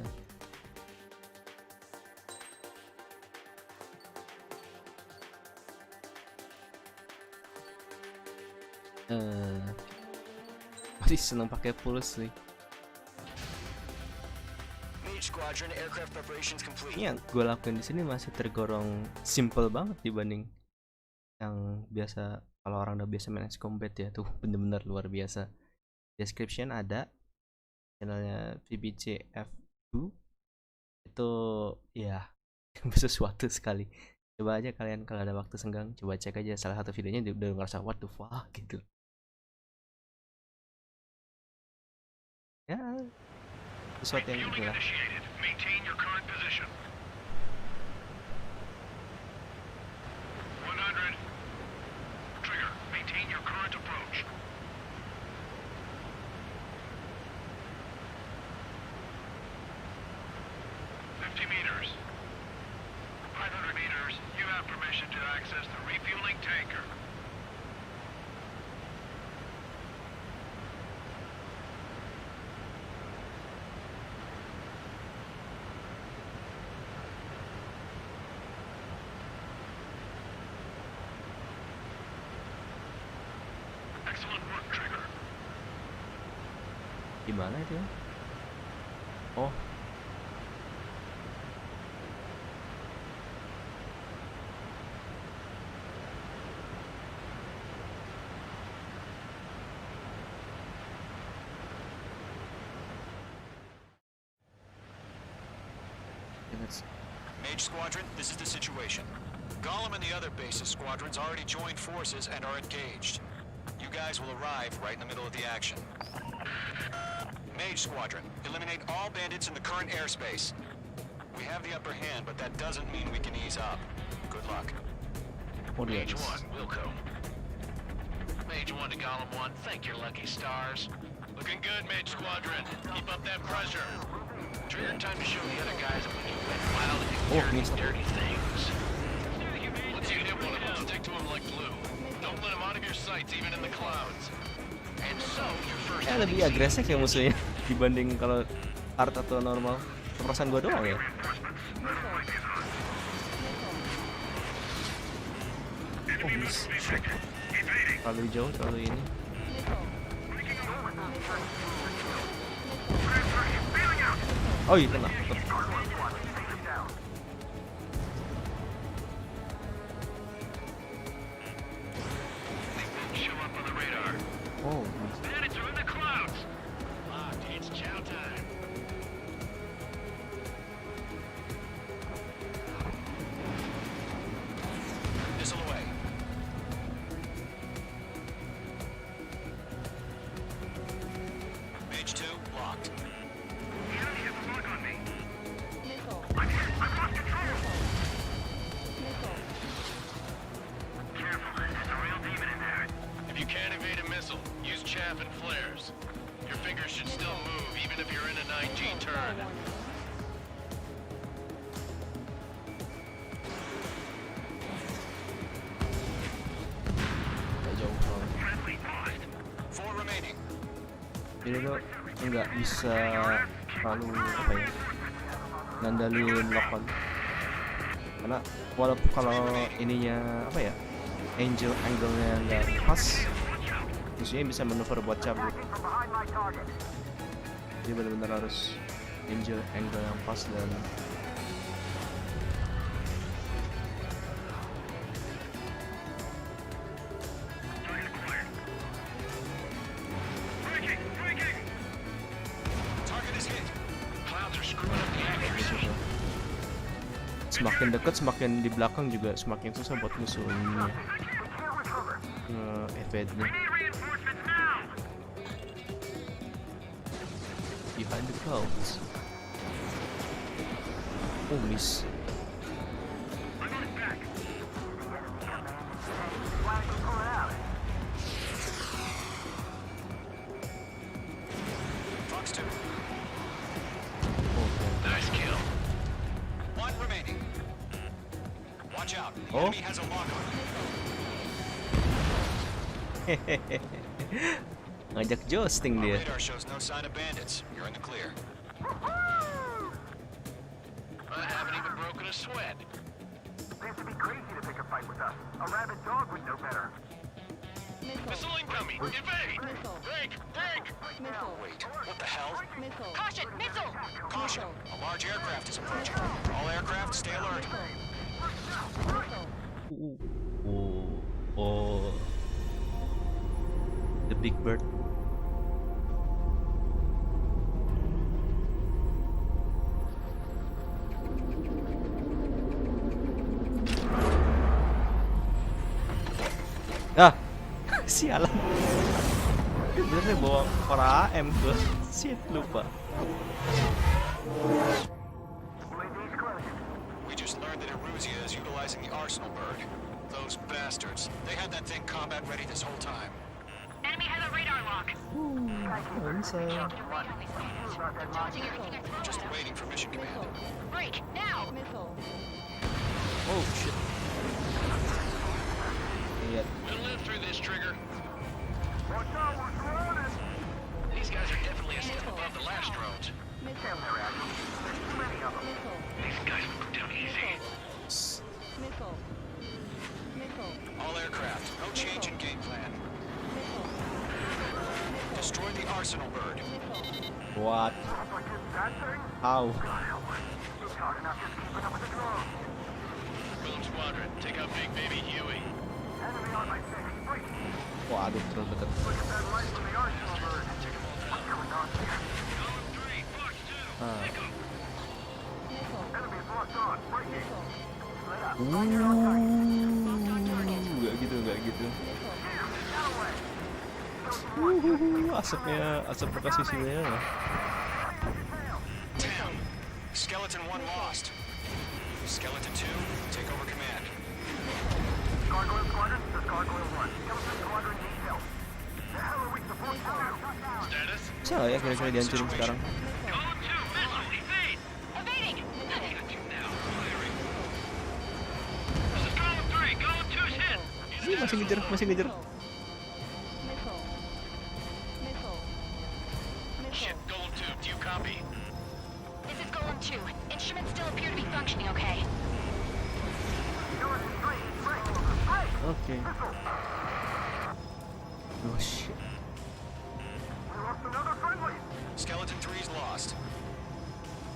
S15: Masih seneng pakai pulse sih.
S8: Squadron, aircraft preparations complete.
S15: Ini yang gue lakuin di sini masih tergolong simple banget dibanding yang biasa. Kalau orang udah biasa main combat ya tuh bener-bener luar biasa. Description ada, channelnya VBCF2 itu ya sesuatu sekali. Coba aja kalian kalau ada waktu senggang, coba cek aja salah satu videonya, udah ngerasa what the fuck gitu. Ya sesuatu yang gitu lah.
S9: Maintain your current position. 100. Trigger, maintain your current approach. 50 meters. 500 meters. You have permission to access the refueling tanker.
S15: Gimana itu ya? Oh.
S13: Mage Squadron, this is the situation. Gollum and the other bases squadrons already joined forces and are engaged. You guys will arrive right in the middle of the action. Mage Squadron, eliminate all bandits in the current airspace. We have the upper hand, but that doesn't mean we can ease up. Good luck.
S10: Mage 1, Wilco. Mage 1 to Gollum 1, thank your lucky stars. Looking good, Mage Squadron. Keep up that pressure. Trigger, time to show the other guys that when you went wild and do dirty things. Once you hit one of them, stick to him like glue. Don't let him out of your sights, even in the clouds. And so, your first
S15: Lebih agresif ya musuhnya dibanding kalau art atau normal. Perasaan gua doang ya. Oh, bisa. Terlalu jauh, terlalu ini. Oh iya, kena. Oh,
S9: Bandits are in the clouds.
S10: It's chow time.
S13: Missile away. Mage 2, locked.
S9: The enemy has a lock on me. I'm hit. I've lost control. Careful, there's a real demon in there.
S10: If you can't evade a missile, use chaff and flares. Your fingers should still move, even if you're in a 9G turn.
S15: jauh
S9: Friendly paused.
S13: 4 remaining.
S15: Jadi lo nggak bisa terlalu apa ya, ngandalin lock-on, karena walaupun kalau ininya apa ya, angel angle-nya nggak pas, musuhnya bisa manuver buat cabut. Jadi benar-benar harus angel angle yang pas dan Semakin dekat, semakin di belakang juga semakin susah buat musuhnya evade-nya. Behind the clouds. Oh, miss.
S10: Nice kill.
S13: One remaining. Watch out. The
S15: Oh.
S13: enemy has a lock on.
S15: Ngajak jousting
S13: Our
S15: dia.
S13: radar shows no sign of bandits. You're in the clear.
S10: I haven't even broken a sweat.
S9: They have to be crazy to pick a fight with us. A rabid dog would know better.
S10: Missile incoming! Evade! Break! Break!
S13: Wait, what the hell?
S12: Caution! Missile!
S13: Caution! A large aircraft is approaching. All aircraft, stay alert.
S15: Oh. The big bird. Ah, sialan. Bener bawa para AM gua. Shit, lupa.
S13: We just learned that Eruzia is utilizing the Arsenal bird. Those bastards. They had that thing combat ready this whole time.
S12: Enemy has a radar lock.
S13: Just waiting for mission command.
S12: Break! Now!
S15: Oh shit. Iya.
S10: We'll live through this, Trigger. These guys are definitely a step above the last drones. These guys will go down easy.
S13: All aircraft, no change in game plan. Destroy the Arsenal bird.
S15: What? How?
S10: Boom Squadron, take out Big Baby Huey.
S15: Waduh, terlalu dekat. Gak gitu. Asap bekas isinya.
S13: Damn. Skeleton 1 lost. Skeleton 2, take over command.
S9: Gargoyle Squadron, this is Gargoyle 1. Skeleton Squadron needs help. The hell are we supposed to do?
S10: Status?
S15: Bisa gak ya kira-kira dihancurin sekarang?
S10: Column 2, missile, evade!
S12: Evading!
S10: This is Column 3, Column 2's hit!
S15: Ih, masih ngejar.
S10: Shit, Golem 2, do you copy?
S12: This is Golem 2. Instruments still appear to be functioning okay.
S15: Oke. Oh shit.
S9: We lost another friendly.
S13: Skeleton 3's lost.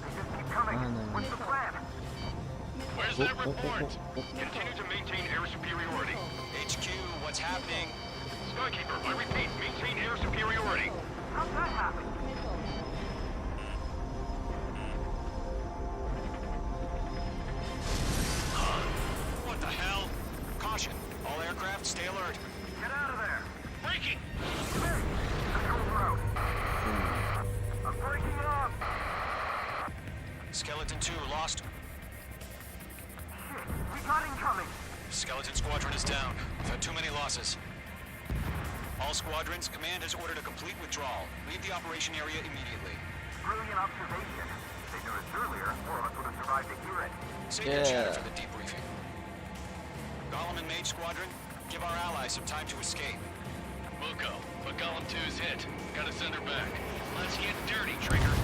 S9: They just keep coming. What's the plan?
S10: Where's that report?
S9: Continue to maintain air superiority.
S13: HQ, what's happening?
S9: Skykeeper, I repeat, maintain air superiority. How'd that happen?
S13: What the hell? Caution. All aircraft, stay alert.
S9: Get out of there.
S10: Breaking!
S9: Hey, controls are out. I'm breaking it up.
S13: Skeleton 2 lost.
S9: Shit, we got incoming.
S13: Skeleton Squadron is down. We've had too many losses. All squadrons, command has ordered a complete withdrawal. Leave the operation area immediately.
S9: Brilliant observation. If they noticed earlier, more of us would have survived to hear it.
S13: Save your chatter for the debriefing. Golem and Mage Squadron, give our allies some time to escape.
S10: Muko, but Column 2's hit. Gotta send her back. Let's get dirty, Trigger.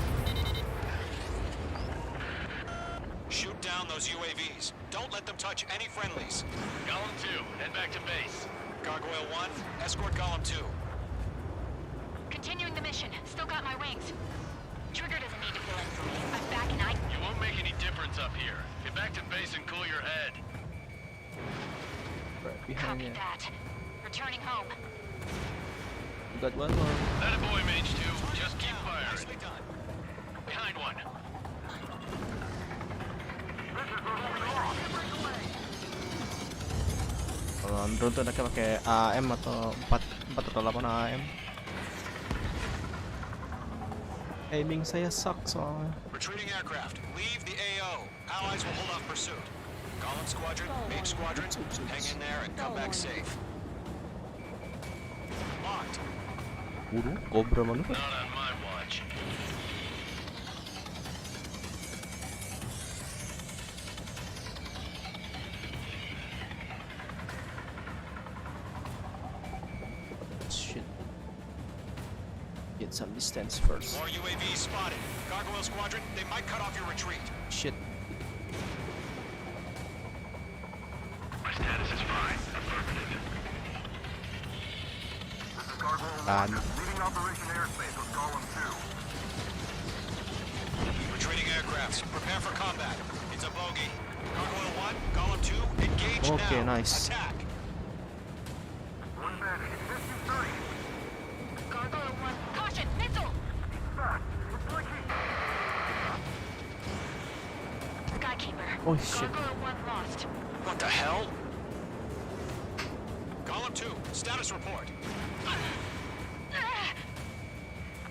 S13: Shoot down those UAVs. Don't let them touch any friendlies.
S10: Column 2, head back to base.
S13: Gargoyle 1, escort Golem 2.
S12: Continuing the mission. Still got my wings. Trigger doesn't need to fill in for me. I'm back and I...
S10: You won't make any difference up here. Get back to base and cool your head.
S15: Right behind
S12: Copy
S15: you.
S12: that. Returning home.
S15: Got one more.
S10: That a boy, Mage 2. Just keep firing. Behind one.
S9: This is the
S15: Kalau drone tuh enaknya pakai AM atau 4 atau 8 AM. Aiming saya suck soalnya.
S13: Retreating aircraft, leave the AO. Allies will hold off pursuit. Column Squadron, Mage Squadron, hang in there and come back safe. Locked.
S15: Cobra maneuver.
S10: Not on my watch.
S15: Shit. Get some distance first.
S13: More UAVs spotted. Gargoyle Squadron, they might cut off your retreat.
S15: Shit.
S9: My status is fine. Affirmative.
S11: This is Gargoyle
S15: Done.
S11: leading Operation Airspace with Column 2.
S13: Retreating aircrafts, prepare for combat. It's a bogey. Gargoyle 1, Column 2, engage now.
S15: Okay, nice.
S13: Attack.
S11: One bandit. SU-30.
S12: Gargoyle 1, caution, missile!
S11: Fast. It's leaking.
S12: Skykeeper.
S15: Oh shit.
S12: Gargoyle 1 lost.
S13: What the hell? Column 2, status report.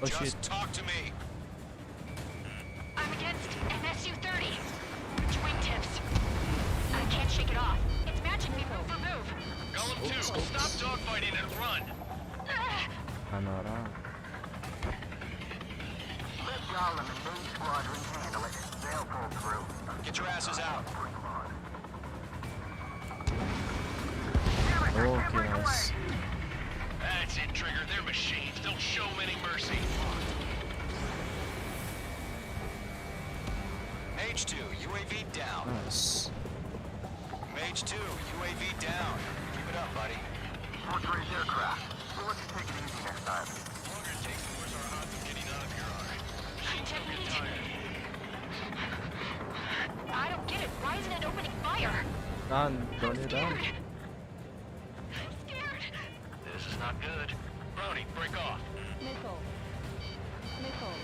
S15: Oh shit.
S13: Just talk to me.
S12: I'm against an SU-30. Which wingtips? I can't shake it off. It's matching me move for move.
S10: Golem 2, stop dogfighting and run.
S15: Orang.
S11: Let Golem and Mage Squadron handle it. They'll pull through.
S13: Get your asses out.
S15: Okay, nice.
S10: That's it, Trigger. They're machines. Don't show them any mercy.
S13: Mage 2, UAV down.
S15: Nice.
S13: Mage 2, UAV down. Keep it up, buddy.
S11: Fourth-grade aircraft. We'll let you take it easy next time.
S10: The longer it takes, the worse our odds of getting out of here are.
S12: I don't get it. Why isn't it opening fire?
S15: Done. Done it done.
S12: I'm scared.
S10: This is not good. Brownie, break off.
S2: Missile. Missile.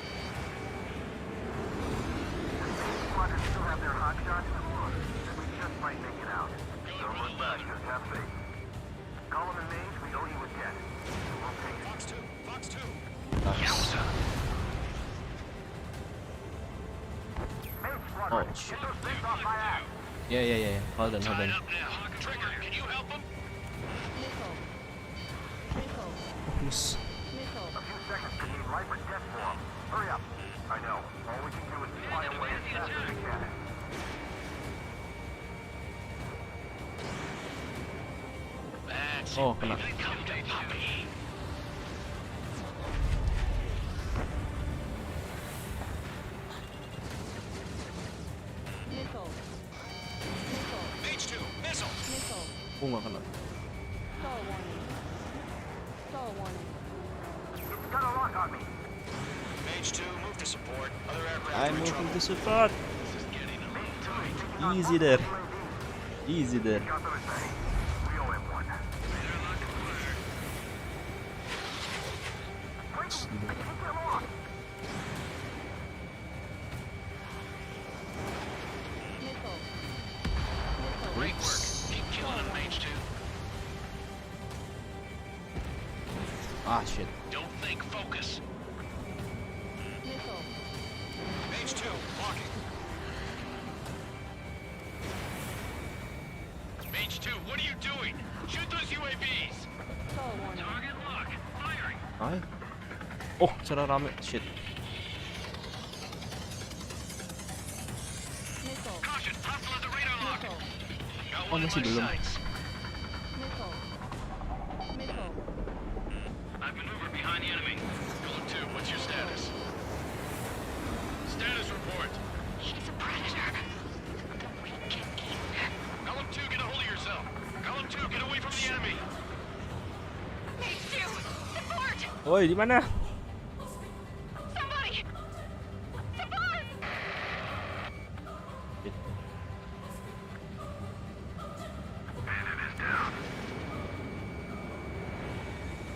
S11: Squadron still have their hot shots. We just might make it out. Don't look back. Just have faith. Column and Mage, we owe you a debt. We'll pay it.
S13: Fox 2, Fox 2.
S10: Yowza.
S11: Mage Squadron,
S15: Oh, shit.
S11: get those things off my ass.
S15: Yeah. Hold on.
S10: Tied up now. Trigger, can you help them?
S2: Missile. Missile.
S15: Please.
S2: Missile.
S11: A few seconds to need life or death for 'em. Hurry up. I know. All we can do is fly away as fast as we can.
S10: That's
S15: Oh,
S10: it,
S15: kena.
S10: baby. Come to puppy.
S2: Missile. Missile.
S13: Mage 2, missile.
S2: Missile.
S15: Oh, nggak kena.
S2: Stall warning. Stall warning.
S11: It's got a lock on me.
S13: Mage 2, move to support. Other aircraft
S15: I'm
S13: are in
S15: moving
S13: trouble.
S15: to support. Easy there. Easy there.
S11: Got those things. We owe him one. Wait, I can't get lost.
S2: Missile.
S10: Great work. Keep killing them, Mage 2.
S15: Ah shit.
S10: Don't think, focus.
S2: Missile.
S13: Mage 2, blocking.
S10: Mage 2, what are you doing? Shoot those UAVs.
S2: Stall warning.
S10: Target lock. Firing.
S15: Ay. Oh, cara rame. Shit.
S2: Missile.
S10: Caution, hostile at the radar lock.
S2: Missile.
S10: Got
S15: Oh,
S10: one in
S15: masih
S10: my
S15: belum.
S10: sights.
S2: Missile. Missile.
S10: I've maneuvered behind the enemy. Golem 2, what's your status? Status report.
S12: He's a predator. The weak can eat.
S10: Golem 2, get a hold of yourself. Golem 2, get away from the enemy.
S12: Mage 2, support!
S15: Woi, di mana?
S12: Somebody! Support!
S15: Shit.
S11: Bandit is down.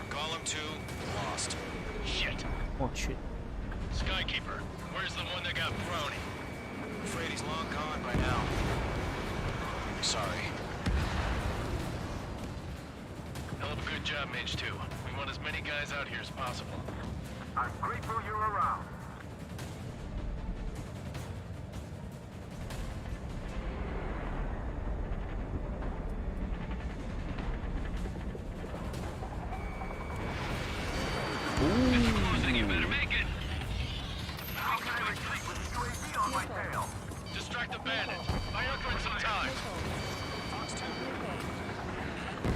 S13: Column 2, lost.
S10: Shit.
S15: Oh shit.
S10: Skykeeper, where's the one that got Brownie?
S13: Afraid he's long gone by now. Sorry.
S10: Hell of a good job, Mage 2. We want as many guys out here as possible.
S9: I'm grateful you're around.
S10: It's closing, you better make it!
S9: How can I retreat with the UAV on my tail?
S10: Distract the bandit. Buy Uncle some time.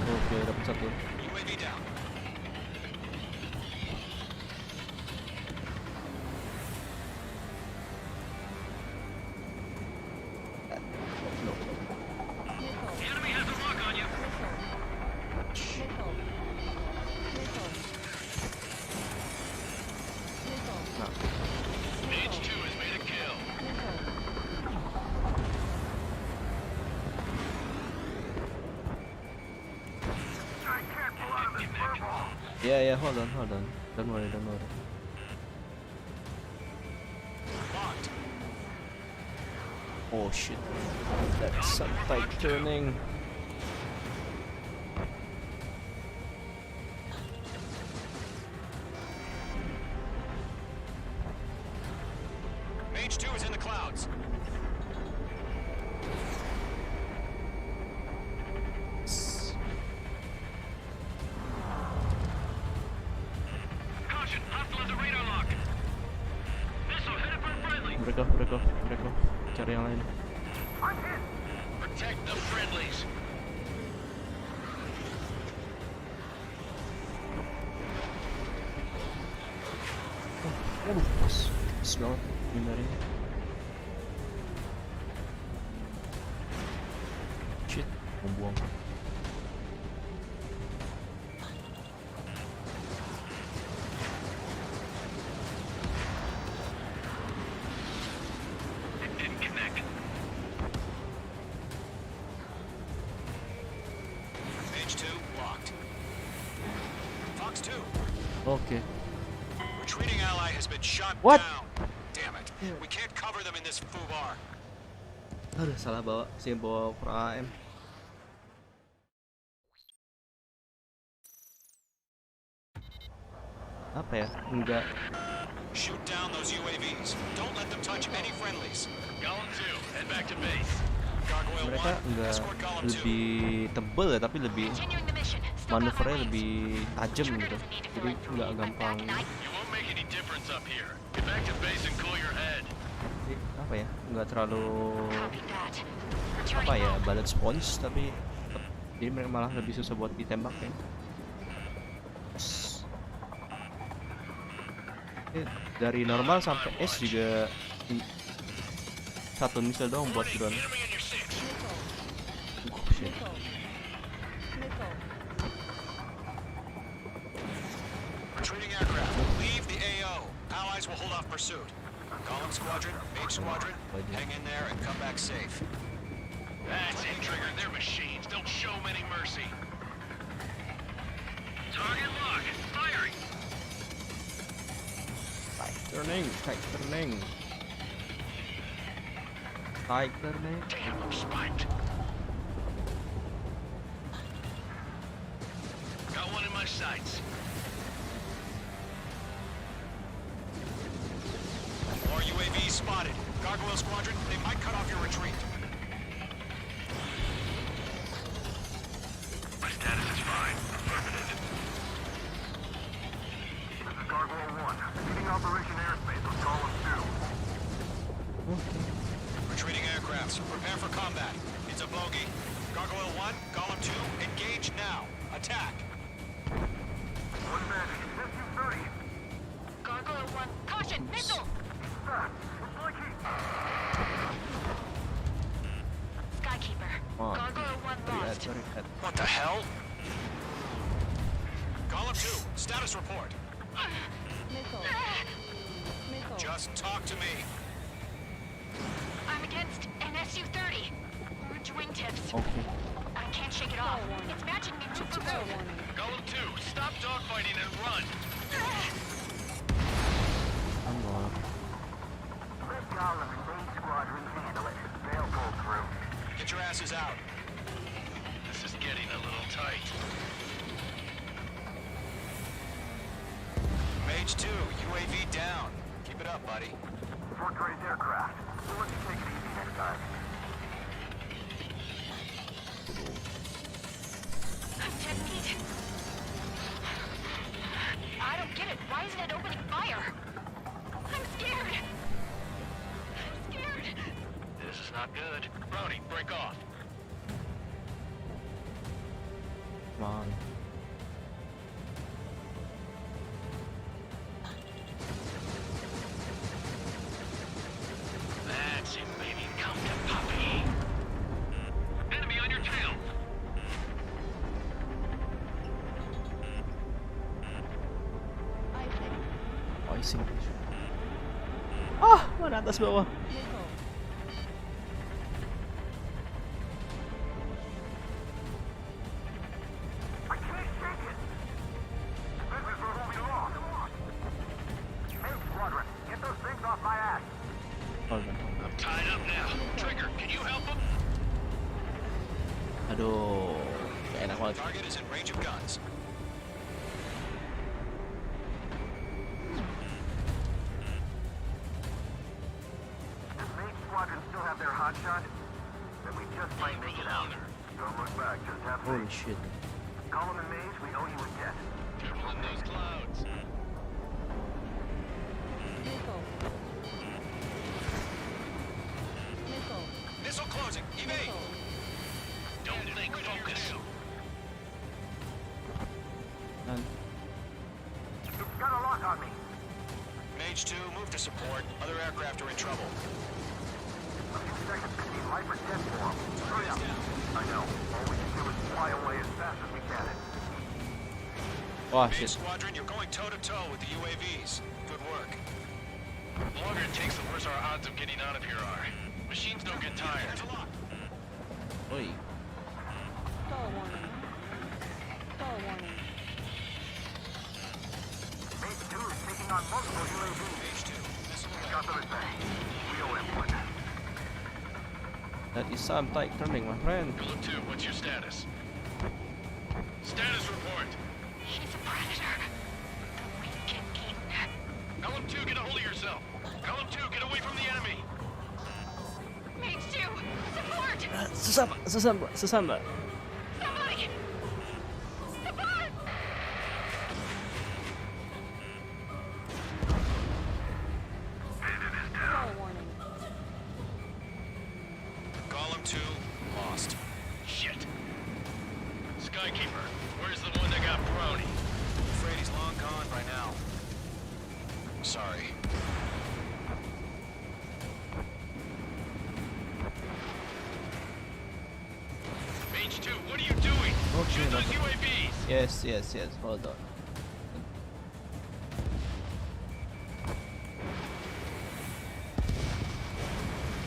S15: Oke, dapat satu.
S13: UAV down.
S10: The enemy has a lock on you. Mage 2 has made a kill.
S9: I can't pull out of this furball.
S15: Yeah, hold on. Don't worry.
S13: Locked.
S15: Oh shit, that's some tight turning.
S13: Mage 2 is in the clouds.
S10: Caution, hostile has a radar lock. Missile headed for friendly.
S15: Mereka. Cari yang lain.
S10: Protect the friendlies.
S15: Waduh, pas banget hindarinya. Shit, membuang.
S10: It didn't connect.
S13: Mage 2 locked. Fox 2.
S15: Oke.
S13: Retreating ally has been shot
S15: What?
S13: down. Damn it. We can't cover them in this foobar.
S15: Aduh, salah bawa per AM. Apa ya? Enggak.
S13: Shoot down those UAVs. Don't let them touch any friendlies.
S10: Golem 2, head back to base.
S13: Gargoyle
S15: Mereka
S13: 1,
S15: enggak
S13: escort Golem 2.
S15: lebih tebel ya, tapi lebih manuvernya lebih tajam gitu. Jadi nggak gampang.
S10: You won't make any difference up here. Get back to base and cool your head.
S15: Jadi, apa ya? Nggak terlalu apa ya, bullet sponge, tapi tetep, jadi mereka malah lebih susah buat ditembak ya. Dari normal sampai S juga satu misal doang buat drone. Shit.
S13: Retreating aircraft. Leave the AO. Allies will hold off pursuit. Golem Squadron, Mage Squadron, hang in there and come back safe.
S10: That's it, Trigger. They're machines. Don't show them any mercy. Target lock. Firing.
S15: Tight turning.
S10: Damn, I'm spiked. Got one in my sights.
S13: More UAVs spotted. Gargoyle Squadron, they might cut off your retreat.
S10: My status is fine. Affirmative.
S9: This is Gargoyle 1. Beginning Operation Airspace with Golem 2.
S13: Retreating aircrafts, prepare for combat. It's a bogey. Gargoyle 1, Golem 2, engage now. Attack.
S9: One bandit. SU-30.
S12: Gargoyle 1, caution, missile!
S9: It's like he...
S12: Skykeeper,
S15: Oh,
S12: Gargoyle 1 lost.
S13: What the hell? Golem 2, status report. Just talk to me.
S12: I'm against an SU-30. Rouge wingtips.
S15: Okay.
S12: I can't shake it off. It's matching me move for move.
S10: Golem 2, stop dogfighting and run.
S15: Unlock.
S9: Let Golem and Mage Squadron handle it. They'll pull through.
S13: Get your asses out.
S10: This is getting a little tight.
S13: Mage 2, UAV down. Keep it up, buddy.
S11: Fort Gray's aircraft. We'll let you take it easy next time.
S12: I'm dead meat. I don't get it. Why isn't it opening fire? I'm scared. I'm scared.
S10: This is not good. Brownie, break off.
S15: Come on.
S10: That's it, baby. Come to puppy. Enemy on your tail.
S15: Icing. Ah, mana atas bawah.
S11: I can't shake it. Defenders are moving along. Hey, Squadron, get those things off my ass.
S15: Hold on.
S10: I'm tied up now. Trigger, can you help him?
S15: Aduh, gak enak banget.
S13: Target is in range of guns.
S11: Does Mage Squadron still have their hotshot? Then we just might make it out. Don't look back, just have faith.
S15: Holy shit.
S11: Column and Mage, we owe you a debt.
S10: Careful in those clouds.
S13: Missile closing. Evade.
S10: Don't think, focus.
S15: Done.
S11: It's got a lock on me.
S13: Mage 2, move to support. Other aircraft are in trouble.
S11: A few seconds could mean life or death for them. Hurry up. I know. All we can do is fly away as fast as we can.
S15: Wah,
S13: Mage
S15: shit.
S13: Squadron, you're going toe-to-toe with the UAVs. Good work.
S10: The longer it takes, the worse our odds of getting out of here are. Machines don't get tired.
S13: There's a lock.
S15: Oi.
S11: Mage 2 is taking on multiple UAVs.
S13: Mage 2, missile
S11: Got them at bay. We owe him one.
S15: That is some tight turning, my friend.
S10: Column 2, what's your status? Status report.
S12: He's a predator. The weak and eaten.
S10: Column 2, get a hold of yourself. Column 2, get away from the enemy.
S12: Mage 2, support!
S15: Sesama.
S12: Somebody! Support!
S13: Column 2, lost.
S10: Shit. Skykeeper, where's the one that got Brownie?
S13: Afraid he's long gone by now. Sorry.
S10: Mage 2, what are you doing?
S15: Okay,
S10: Shoot those
S15: okay.
S10: UAVs!
S15: Yes. Hold on.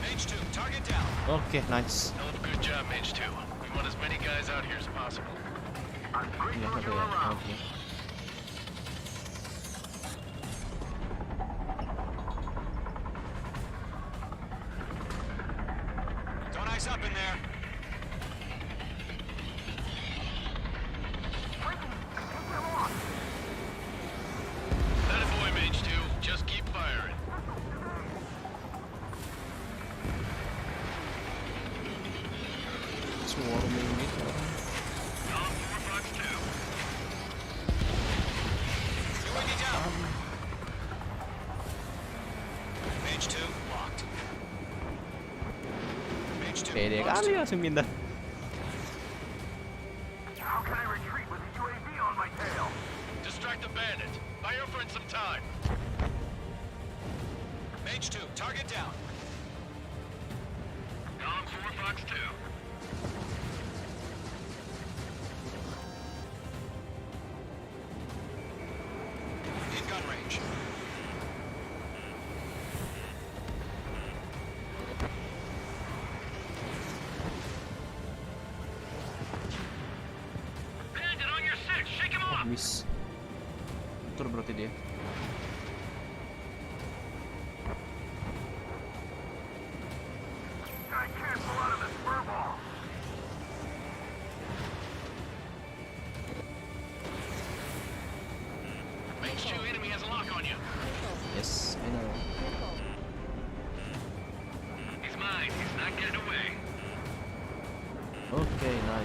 S13: Mage 2, target down.
S15: Okay, nice.
S10: Hell of a good job, Mage 2. We want as many guys out here as possible.
S11: I'm
S15: Iya,
S11: grateful
S15: tapi
S11: you're
S15: ya.
S11: around.
S15: Oke.
S13: Don't ice up in there.
S10: That boy, Mage 2. Just keep firing.
S15: Swarming gitu.
S10: Column 4, Fox 2.
S13: UAV down. Mage 2, locked. Mage 2,
S15: Pede
S13: lost.
S15: kali langsung pindah.
S11: How can I retreat with a UAV on my tail?
S10: Distract the bandit. Buy your friend some time.
S13: Mage 2, target down.
S10: Column 4, Fox 2.
S13: In gun range.
S10: Bandit on your 6. Shake him off.
S15: Miss. Tur berarti dia.
S11: I can't pull out of this fur ball.
S10: Mage 2, enemy has a lock on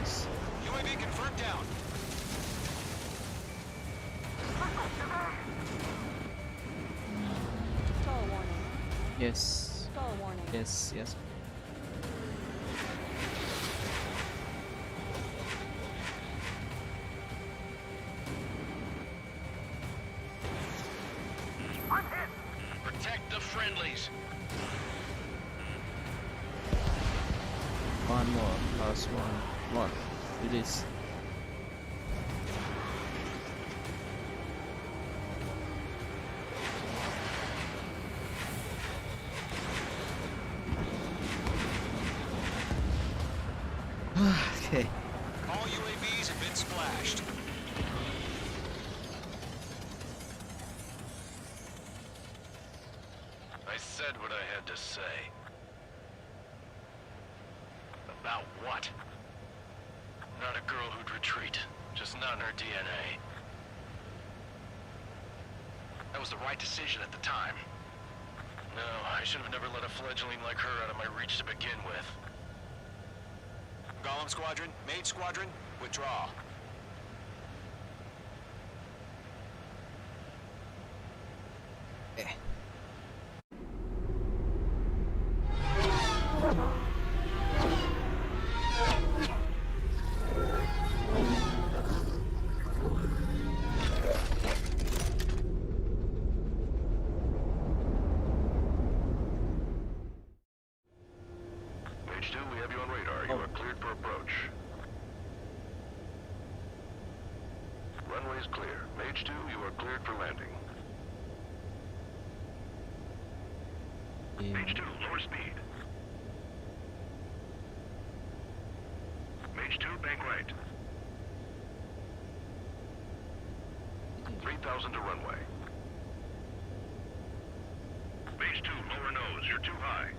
S15: Nice.
S13: UAV confirmed down.
S16: Stall warning.
S15: Yes.
S16: Stall warning.
S15: Yes.
S10: Protect the friendlies.
S15: One more. Last one. One. Do this. Okay.
S13: All UAVs have been splashed.
S10: I said what I had to say. About what? Not a girl who'd retreat. Just not in her DNA. That was the right decision at the time. No, I should have never let a fledgling like her out of my reach to begin with.
S13: Golem Squadron, Mage Squadron, withdraw.
S11: Mage 2, we have you on radar. You are cleared for approach. Runway is clear. Mage 2, you are cleared for landing. Mage 2, lower speed. Mage 2, bank right. 3,000 to runway. Mage 2, lower nose. You're too high.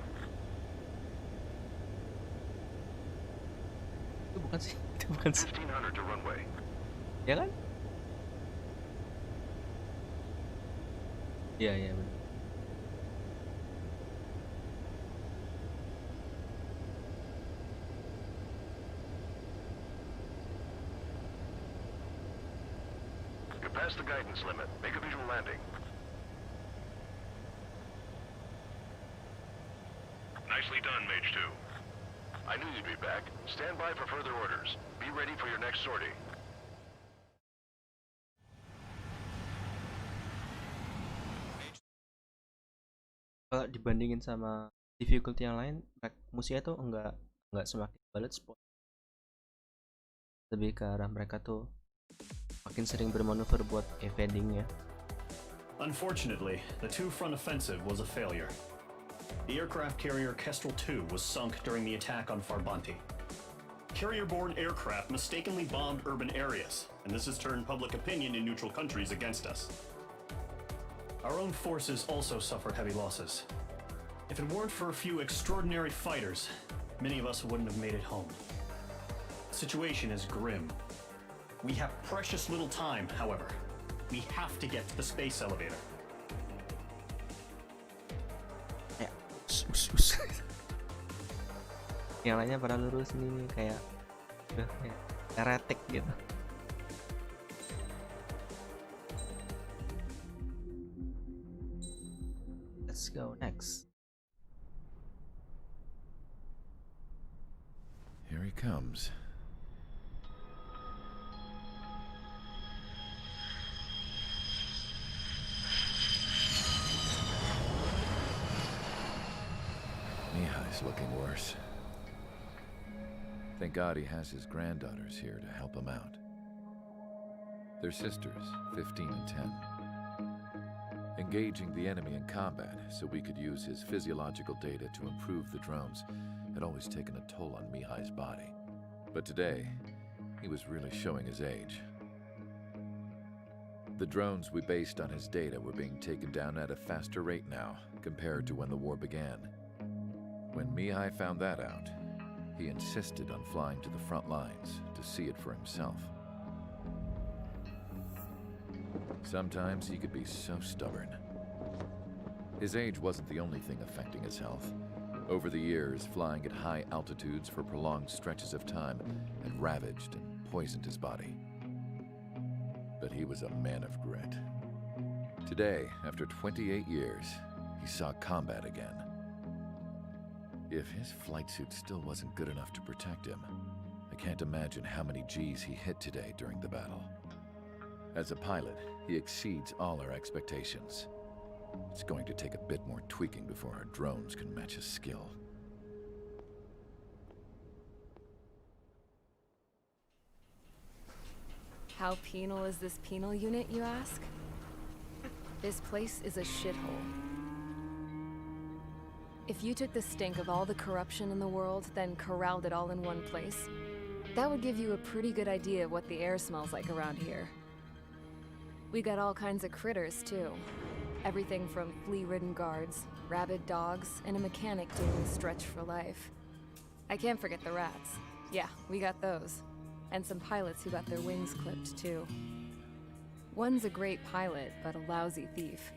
S15: Itu bukan sih. Itu bukan sih.
S11: 1,500 to runway.
S15: Ya kan? Iya benar.
S11: You're past the guidance limit. Make a visual landing. Nicely done, Mage 2. I knew you'd be back. Stand by for further orders. Be ready for your next sortie.
S15: Kalau dibandingin sama difficulty yang lain, musuhnya tuh enggak semakin bullet spot. Lebih ke arah mereka tuh makin sering bermanuver buat evading ya.
S5: Unfortunately, the two-front offensive was a failure. The aircraft carrier Kestrel II was sunk during the attack on Farbanti. Carrier-borne aircraft mistakenly bombed urban areas, and this has turned public opinion in neutral countries against us. Our own forces also suffered heavy losses. If it weren't for a few extraordinary fighters, many of us wouldn't have made it home. The situation is grim. We have precious little time, however. We have to get to the space elevator.
S15: Yang lainnya pada lurus nih kayak udah kayak heretic gitu. Let's go next.
S3: Here he comes. Mihai's looking worse. Thank God he has his granddaughters here to help him out. They're sisters, 15 and 10. Engaging the enemy in combat so we could use his physiological data to improve the drones had always taken a toll on Mihai's body. But today, he was really showing his age. The drones we based on his data were being taken down at a faster rate now compared to when the war began. When Mihai found that out, he insisted on flying to the front lines to see it for himself. Sometimes he could be so stubborn. His age wasn't the only thing affecting his health.
S16: Over the years, flying at high altitudes for prolonged stretches of time had ravaged and poisoned his body. But he was a man of grit. Today, after 28 years, he saw combat again. If his flight suit still wasn't good enough to protect him, I can't imagine how many G's he hit today during the battle. As a pilot, he exceeds all our expectations. It's going to take a bit more tweaking before our drones can match his skill.
S2: How penal is this penal unit, you ask? This place is a shithole. If you took the stink of all the corruption in the world, then corralled it all in one place, that would give you a pretty good idea of what the air smells like around here. We got all kinds of critters, too. Everything from flea-ridden guards, rabid dogs, and a mechanic doing the stretch for life. I can't forget the rats. Yeah, we got those. And some pilots who got their wings clipped, too. One's a great pilot, but a lousy thief.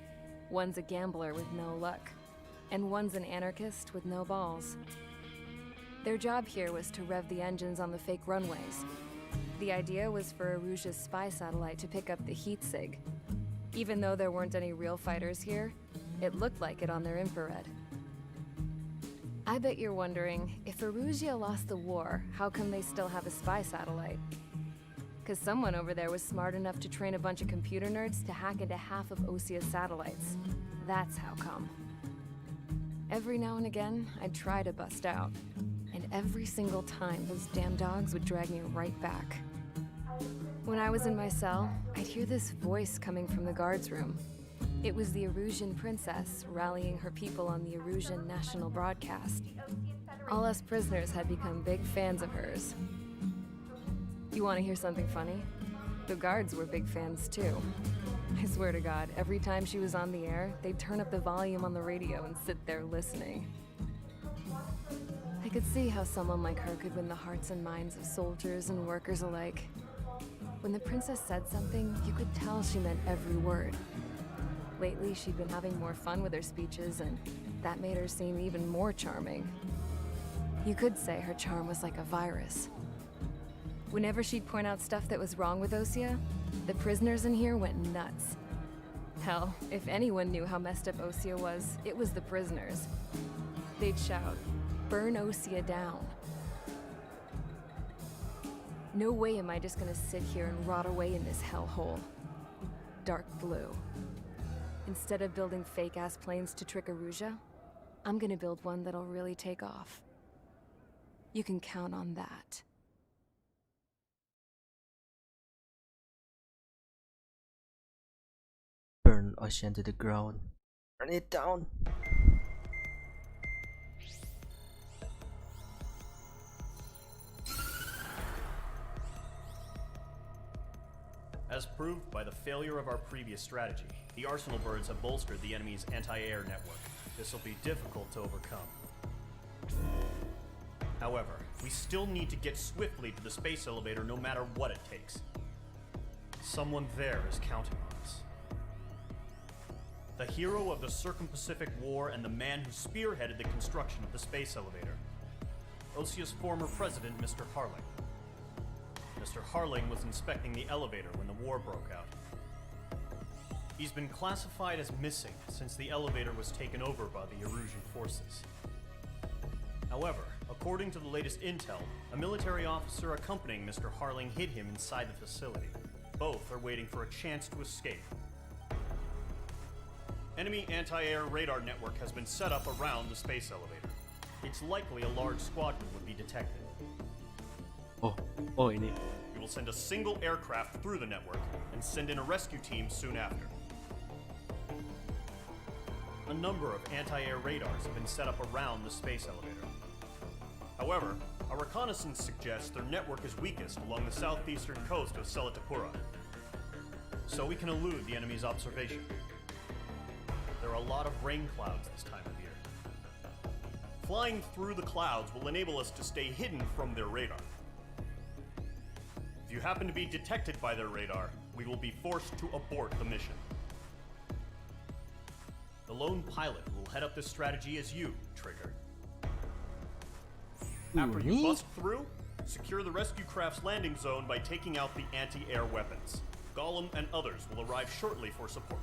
S2: One's a gambler with no luck. And one's an anarchist with no balls. Their job here was to rev the engines on the fake runways. The idea was for Erusia's spy satellite to pick up the heat sig. Even though there weren't any real fighters here, it looked like it on their infrared. I bet you're wondering, if Erusia lost the war, how come they still have a spy satellite? Because someone over there was smart enough to train a bunch of computer nerds to hack into half of Osia's satellites. That's how come. Every now and again, I'd try to bust out. And every single time, those damn dogs would drag me right back. When I was in my cell, I'd hear this voice coming from the guards room. It was the Erusian princess rallying her people on the Erusian national broadcast. All us prisoners had become big fans of hers. You want to hear something funny? The guards were big fans too. I swear to God, every time she was on the air, they'd turn up the volume on the radio and sit there listening. I could see how someone like her could win the hearts and minds of soldiers and workers alike. When the princess said something, you could tell she meant every word. Lately, she'd been having more fun with her speeches, and that made her seem even more charming. You could say her charm was like a virus. Whenever she'd point out stuff that was wrong with Osia, the prisoners in here went nuts. Hell, if anyone knew how messed up Osia was, it was the prisoners. They'd shout, "Burn Osia down." No way am I just gonna sit here and rot away in this hellhole. Dark blue. Instead of building fake-ass planes to trick Erusia, I'm gonna build one that'll really take off. You can count on that.
S15: Burn Ocean to the ground. Burn it down.
S5: As proved by the failure of our previous strategy, the Arsenal birds have bolstered the enemy's anti-air network. This will be difficult to overcome. However, we still need to get swiftly to the space elevator no matter what it takes. Someone there is counting on us. The hero of the Circum-Pacific War and the man who spearheaded the construction of the space elevator. Osia's former president, Mr. Harling. Mr. Harling was inspecting the elevator when the war broke out. He's been classified as missing since the elevator was taken over by the Erusian forces. However, according to the latest intel, a military officer accompanying Mr. Harling hid him inside the facility. Both are waiting for a chance to escape. Enemy anti-air radar network has been set up around the space elevator. It's likely a large squadron would be detected.
S15: Oh ini.
S5: We will send a single aircraft through the network and send in a rescue team soon after. A number of anti-air radars have been set up around the space elevator. However, our reconnaissance suggests their network is weakest along the southeastern coast of Selatapura, so we can elude the enemy's observation. There are a lot of rain clouds this time of year. Flying through the clouds will enable us to stay hidden from their radar. If you happen to be detected by their radar, we will be forced to abort the mission. The lone pilot who will head up this strategy is you, Trigger. After you bust through, secure the rescue craft's landing zone by taking out the anti-air weapons. Gollum and others will arrive shortly for support.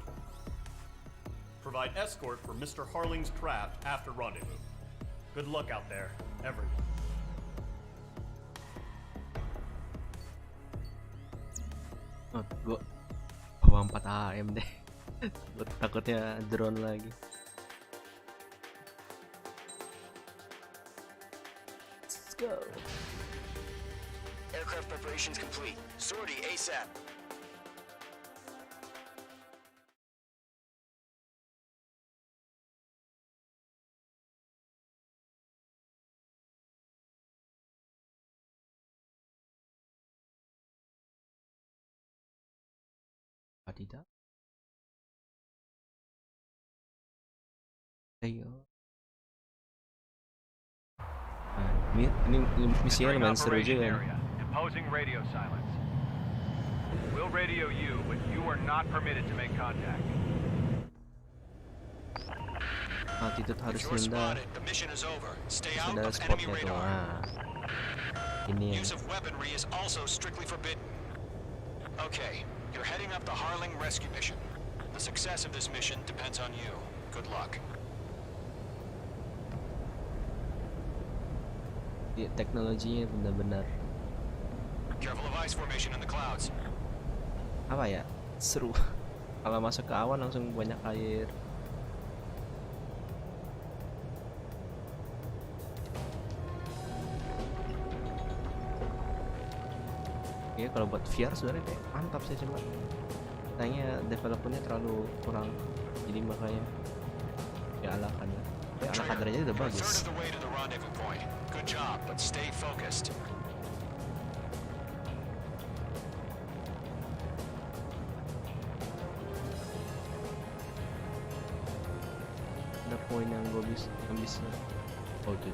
S5: Provide escort for Mr. Harling's craft after rendezvous. Good luck out there, everyone.
S15: Oh, gua bawa 4 AM deh. Gua takutnya drone lagi. Let's go.
S8: Aircraft preparations complete. Sortie ASAP.
S15: Tidak. Ayo. Ini misinya lumayan seru juga.
S17: Imposing radio silence. We'll radio you, but you are not permitted to make contact.
S15: Altitude harus rendah. Ada spotnya tuh. Nah. Ini.
S13: Use of weaponry is also strictly forbidden. Okay, you're heading up the Harling rescue mission. The success of this mission depends on you. Good luck.
S15: Ya, teknologinya benar-benar.
S13: Careful of ice formation in the clouds.
S15: Apa ya? Seru. Kalau masuk ke awan langsung banyak air. Ya kalau buat VR sebenarnya kayak mantap sih, cuma kayaknya developernya terlalu kurang, jadi makanya ya ala kadar. Ya ala kadarnya udah bagus.
S13: Good job, but stay focused.
S15: Ada poin yang gue bisa oh tuh.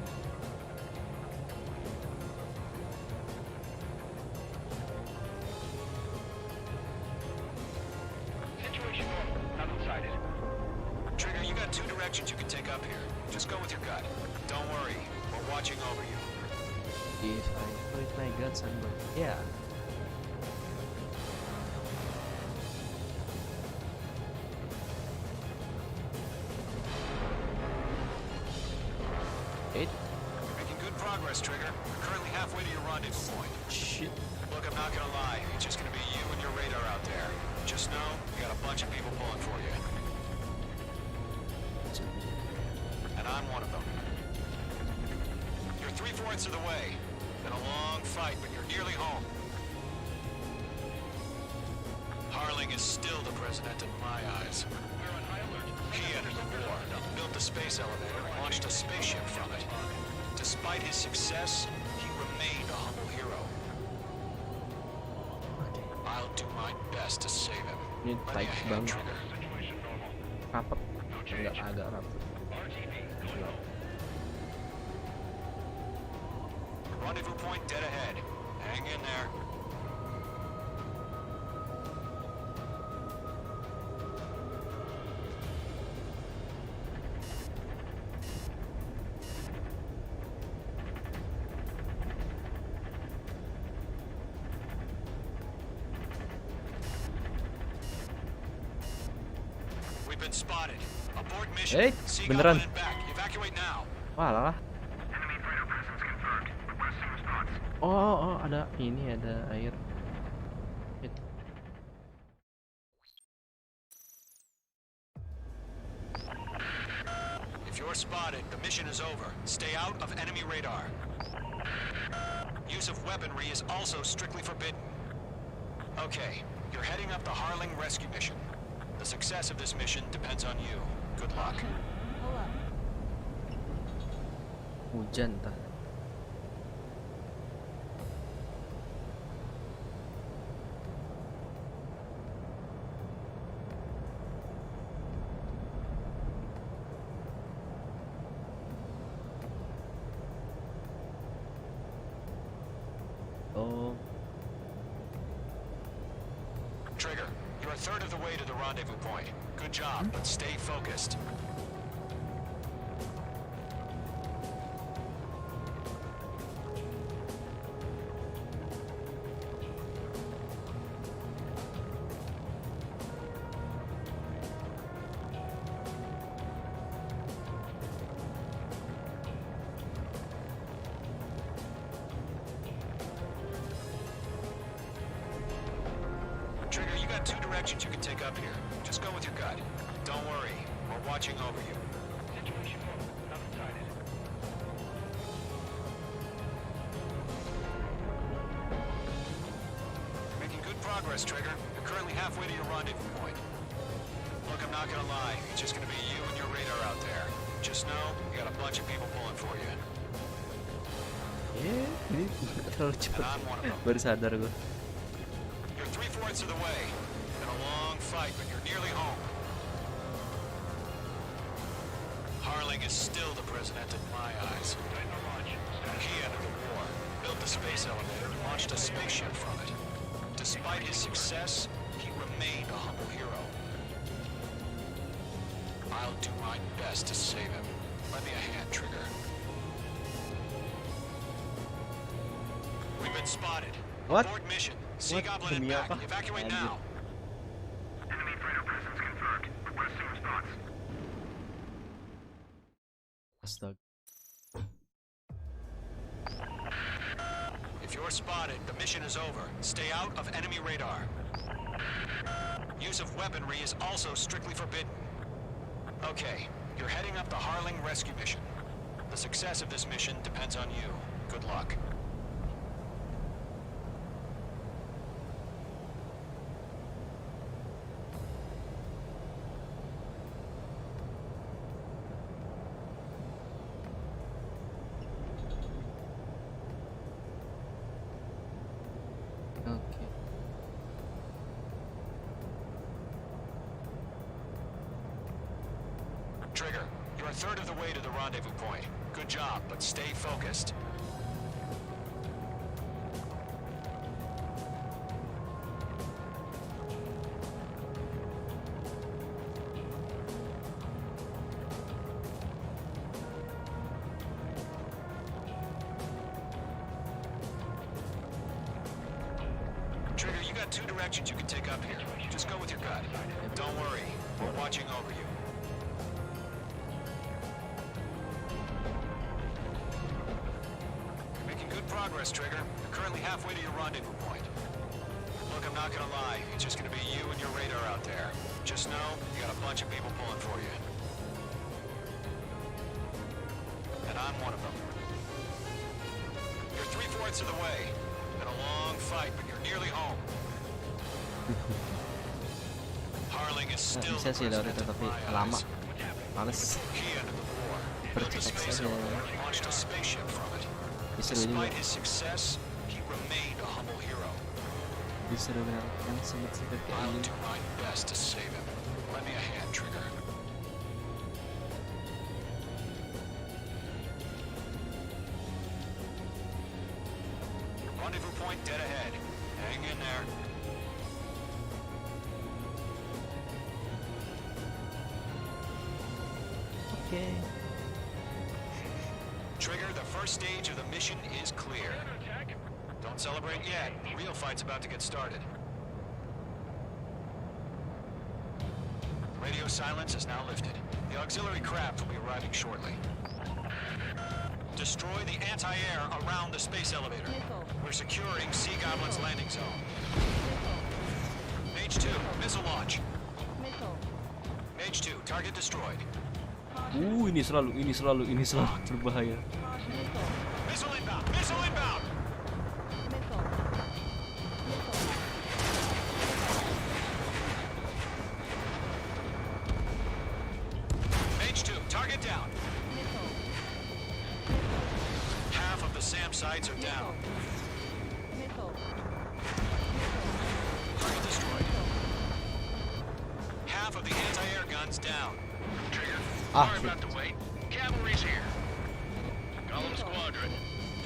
S13: Trigger, you got 2 directions you can take up here. Just go with your gut. Don't worry, we're watching over you.
S15: If I put my guts on, but yeah.
S13: You're making good progress, Trigger. You're currently halfway to your rendezvous point.
S15: Shit.
S13: Look, I'm not gonna lie. It's just gonna be you and your radar out there. Just know, you got a bunch of people pulling for you. And I'm one of them. You're 3/4 of the way. Been a long fight, but you're nearly home. Harling is still the president in my eyes. He entered the war, built the space elevator, launched a spaceship from it. Despite his success, he remained a humble hero. I'll do my best to save him.
S15: Ini
S13: Ready
S15: tight
S13: ahead,
S15: banget.
S13: Trigger.
S15: Rapet. Enggak agak rapet.
S13: Rendezvous point dead ahead. Hang in there. We've been spotted. Abort mission. See
S15: beneran.
S13: Goblin and back. Evacuate now.
S15: Wah, lah. Oh, ada ini, ada air. Shit.
S13: If you're spotted, the mission is over. Stay out of enemy radar. Use of weaponry is also strictly forbidden. Okay, you're heading up the Harling rescue mission. The success of this mission depends on you. Good luck.
S15: Hujan tah. Oh.
S13: Trigger, you're a third of the way to the rendezvous point. Good job, but stay focused. directions you can take up here. Just go with your gut. Don't worry, we're watching over you.
S9: Situation over. Nothing sighted.
S13: Making good progress, Trigger. You're currently halfway to your rendezvous point. Look, I'm not gonna lie. It's just gonna be you and your radar out there. Just know, you got a bunch of people pulling for you.
S15: Ini terlalu cepet. Baru sadar gue.
S13: You're 3/4 of the way. Been a long fight, but you're nearly home. Harling is still the president in my eyes. He ended the war, built the space elevator, launched a spaceship from it. Despite his success, he remained a humble hero. I'll do my best to save him. Lend me a hand, Trigger. We've been spotted.
S15: What?
S13: Abort mission. Sea Goblin and back. Evacuate now.
S9: Enemy freighter presence confirmed. Requesting response.
S15: Astaga.
S13: If you're spotted, the mission is over. Stay out of enemy radar. Use of weaponry is also strictly forbidden. Okay, you're heading up the Harling rescue mission. The success of this mission depends on you. Good luck.
S15: Oke.
S13: Trigger, you're a third of the way to the rendezvous point. Good job, but stay focused. Trigger, you got two directions you can take up here. Just go with your gut. Don't worry, we're watching over you. You're making good progress, Trigger. You're currently halfway to your rendezvous point. Look, I'm not gonna lie. It's just gonna be you and your radar out there. Just know, you got a bunch of people pulling for you. And I'm one of them. You're 3/4 of the way. Been a long fight, but you're nearly home. Harling is still
S15: Bisa sih lewat itu tapi lama. Males.
S13: He ended the war. Built a space elevator, launched a spaceship from it.
S15: Disuruh juga.
S13: Despite his success, he remained a humble hero.
S15: Disuruh melakukan sempit-sempit kayak
S13: I'll
S15: gini.
S13: do my best to save him. Lend me a hand, Trigger. Rendezvous point dead ahead. Hang in there.
S15: Okay.
S13: Trigger, the first stage of the mission is clear. Don't celebrate yet. The real fight's about to get started. Radio silence is now lifted. The auxiliary craft will be arriving shortly. Destroy the anti-air around the space elevator. We're securing Sea Goblin's landing zone. Mage 2, missile launch. Mage 2, target destroyed.
S15: Ini selalu berbahaya.
S13: Missile inbound! Missile inbound! Mage 2, target down. Half of the SAM sites are down. Target destroyed. Half of the anti-air guns down.
S10: Trigger,
S15: Ah,
S10: sorry about the wait. Cavalry's here. Golem Squadron.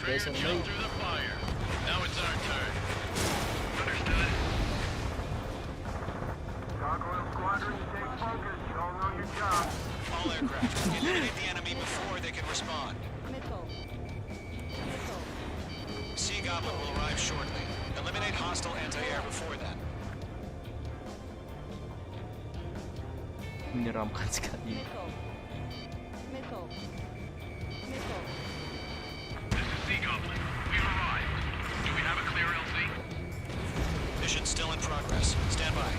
S10: Trigger jumped through the fire. Now it's our turn. Understood?
S9: Gargoyle Squadron, stay focused. You all know your job.
S13: All aircraft, eliminate the enemy before they can respond. Sea Goblin will arrive shortly. Eliminate hostile anti-air before then.
S15: Menyeramkan sekali.
S10: This is Sea Goblin. We've arrived. Do we have a clear LZ?
S13: Mission still in progress. Stand by.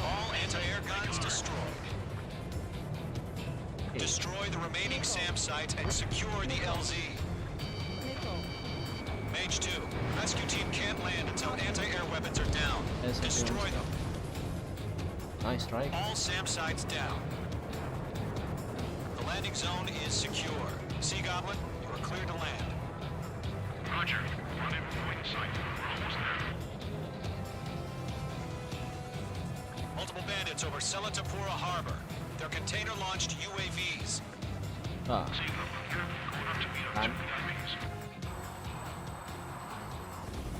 S13: All anti-air guns destroyed. Destroy the remaining SAM sites and secure the LZ. Mage 2, rescue team can't land until anti-air weapons are down. Destroy them.
S15: Nice strike.
S13: All SAM sites down. The landing zone is secure. Sea Goblin, you are clear to land.
S9: Roger. Rendezvous point in sight. We're almost there.
S13: Multiple bandits over Selatapura Harbor. They're container-launched UAVs.
S15: Ah. Kan.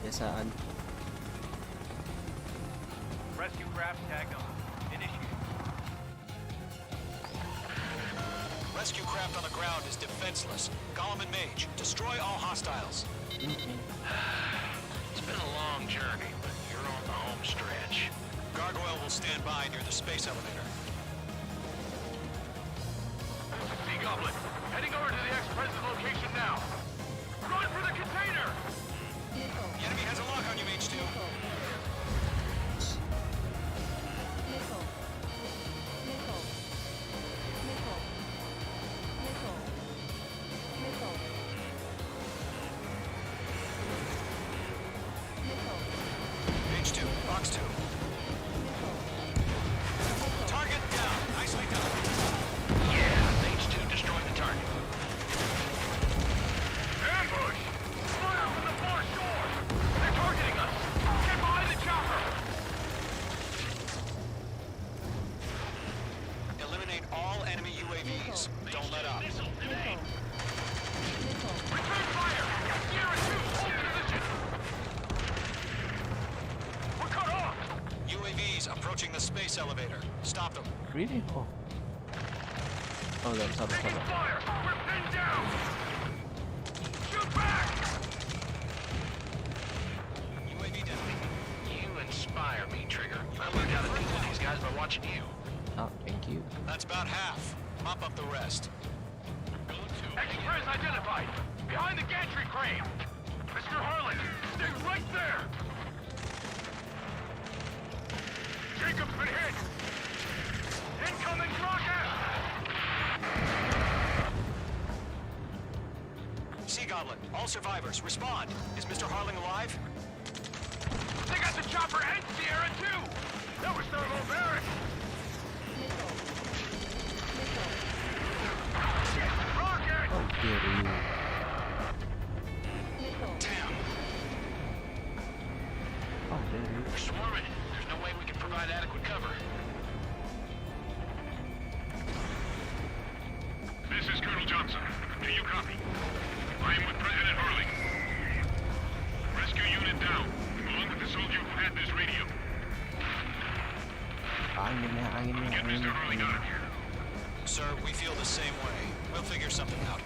S15: Biasaan.
S17: Rescue craft tagged on. Initiate.
S13: Rescue craft on the ground is defenseless. Golem and Mage, destroy all hostiles.
S10: It's been a long journey, but you're on the home stretch.
S13: Gargoyle will stand by near the space elevator.
S6: Sea Goblin, heading over to the ex-president's location now. Run for the container!
S13: The enemy has a lock on you, Mage 2. Mage 2, box 2. Target down. Nicely done.
S10: Yeah, Mage 2 destroyed the target.
S6: Ambush! Fire from the far shore! They're targeting us! Get behind the chopper!
S13: Eliminate all enemy UAVs. Don't let up.
S6: Return fire! Sierra 2, hold position! We're cut off!
S13: UAVs approaching the space elevator. Stop them.
S15: Really? Oh. Oh, that's sabar.
S6: Fire! We're pinned down! Shoot back!
S13: UAV down.
S10: You inspire me, Trigger. I learned how to deal with these guys by watching you.
S15: Oh, thank you.
S13: That's about half. Mop up the rest.
S6: Express identified! Behind the gantry crane! Mr. Harlan, stay right there! Jacob's been hit! Incoming rocket!
S13: Sea Goblin, all survivors, respond. Is Mr. Harling alive?
S6: They got the chopper and Sierra too! That was thermobaric! Rocket!
S15: Oh, dear you.
S13: Damn.
S15: Oh, dear you.
S10: We're swarming. There's no way we can provide adequate cover.
S9: This is Colonel Johnson. Do you copy? I am with President Hurley. Rescue unit down, along with the soldier who had this radio. Get Mr. Hurley out of here.
S13: Sir, we feel the same way. We'll figure something out.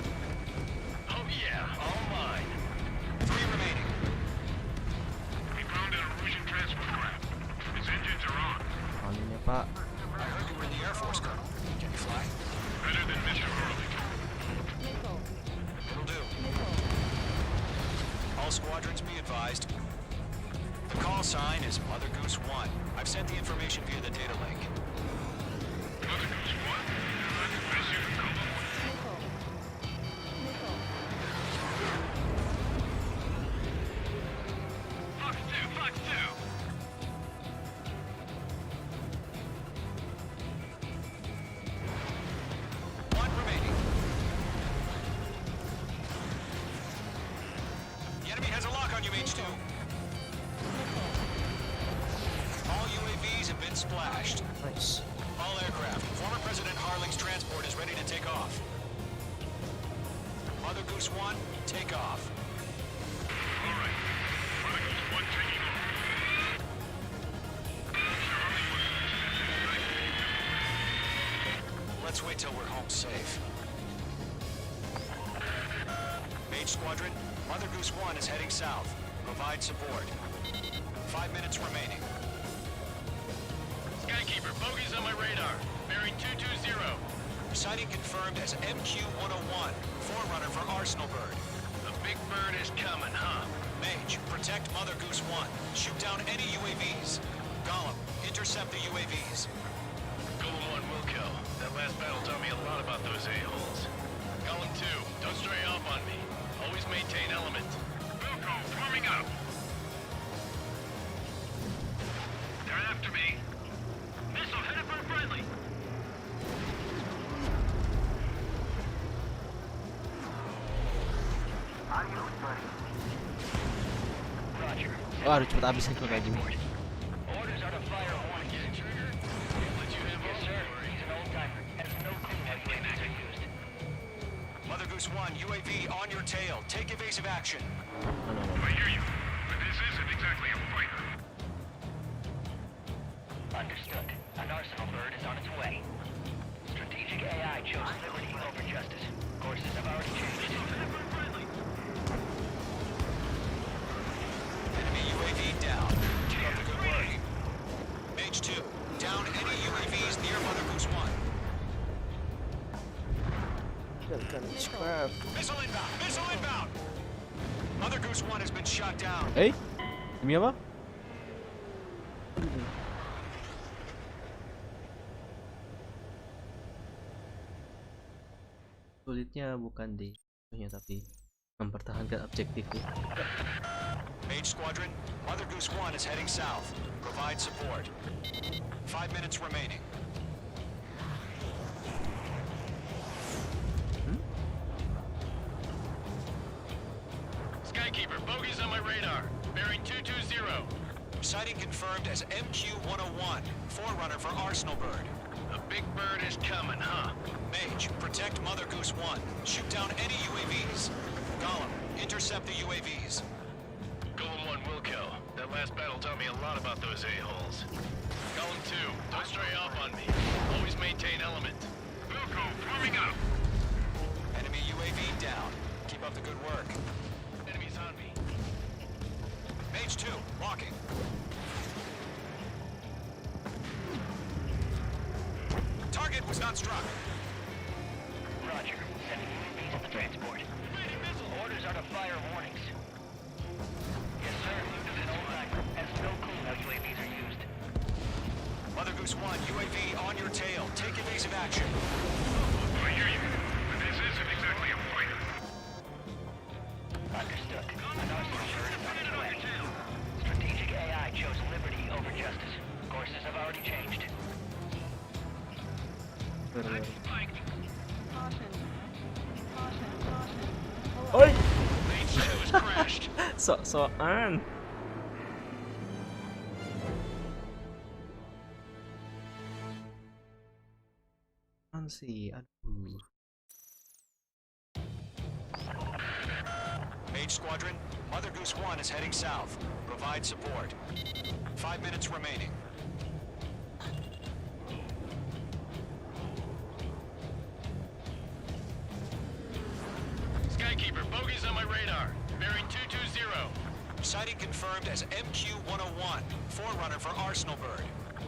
S10: Oh yeah, all mine.
S13: 3 remaining.
S9: We found an Erusian transport craft. Its engines are on.
S15: Anginnya, Pak.
S13: I heard you were in the Air Force, Colonel. Can you fly?
S9: Better than Mr. Hurley.
S13: It'll do. All squadrons be advised. The call sign is Mother Goose 1. I've sent the information via the data link.
S9: Mother Goose 1? That's you, Colonel. Fox 2, Fox 2.
S13: One remaining. The enemy has a lock on you, H2. All UAVs have been splashed.
S15: Nice.
S13: All aircraft. Former President Harling's transport is ready to take off. Mother Goose 1, take off.
S9: All right. Mother Goose 1 taking off.
S13: Let's wait till we're home safe. Mage Squadron, Mother Goose 1 is heading south. Provide support. 5 minutes remaining.
S10: Skykeeper, bogeys on my radar. Bearing 220.
S13: Sighting confirmed as MQ-101, forerunner for Arsenal Bird.
S10: The big bird is coming, huh?
S13: Mage, protect Mother Goose 1. Shoot down any UAVs. Gollum, intercept the UAVs.
S10: Golem 1 will kill. That last battle taught me a lot about those a-holes. Golem 2, don't stray off on me. Always maintain element.
S9: Wilco, forming up. They're after me. Missile headed for friendly.
S17: Roger.
S15: Oh, aduh cepet habis nih kok kayak gini.
S17: Orders are to fire warnings. Yes, sir. He's an old-timer. Has no clue how UAVs are used.
S13: Mother Goose 1, UAV on your tail. Take evasive action.
S9: I hear you, but this isn't exactly a fighter.
S17: Understood. An arsenal bird is on its way. Strategic AI chose liberty over justice. Courses have already changed.
S13: Enemy UAV down. Keep up the good work. Mage 2, down any UAVs near Mother Goose 1. Missile inbound! Missile inbound! Mother Goose 1 has been shot down.
S15: Demi apa? Sulitnya bukan di itunya, tapi mempertahankan objektifnya.
S13: Mage Squadron, Mother Goose 1 is heading south. Provide support. 5 minutes remaining.
S10: Skykeeper, bogey's on my radar. Bearing 220.
S13: Sighting confirmed as MQ-101, forerunner for Arsenal Bird.
S10: A big bird is coming, huh?
S13: Mage, protect Mother Goose 1. Shoot down any UAVs. Golem, intercept the UAVs.
S10: Golem 1 will kill. That last battle taught me a lot about those a-holes. Golem 2, don't stray off on me. Always maintain element.
S9: Wilco, forming up.
S13: Enemy UAV down. Keep up the good work.
S10: Enemies on me.
S13: Mage 2, walking. Target was not struck.
S17: Roger. Sending UAVs to the transport. Orders are to fire warnings. Yes, sir. He's an old-timer. Has no clue how UAVs are used.
S13: Mother Goose 1, UAV on your tail. Take evasive action.
S9: I hear you, but this isn't exactly a fighter.
S17: Understood. An arsenal bird is on its way. Strategic AI chose liberty over justice. Courses have already changed.
S15: Oi!
S10: Mage 2 has crashed.
S15: Sok-sokan. Sih, aduh.
S13: Mage Squadron, Mother Goose 1 is heading south. Provide support. 5 minutes remaining.
S10: Skykeeper, bogey's on my radar. Bearing 220.
S13: Sighting confirmed as MQ-101, forerunner for Arsenal Bird.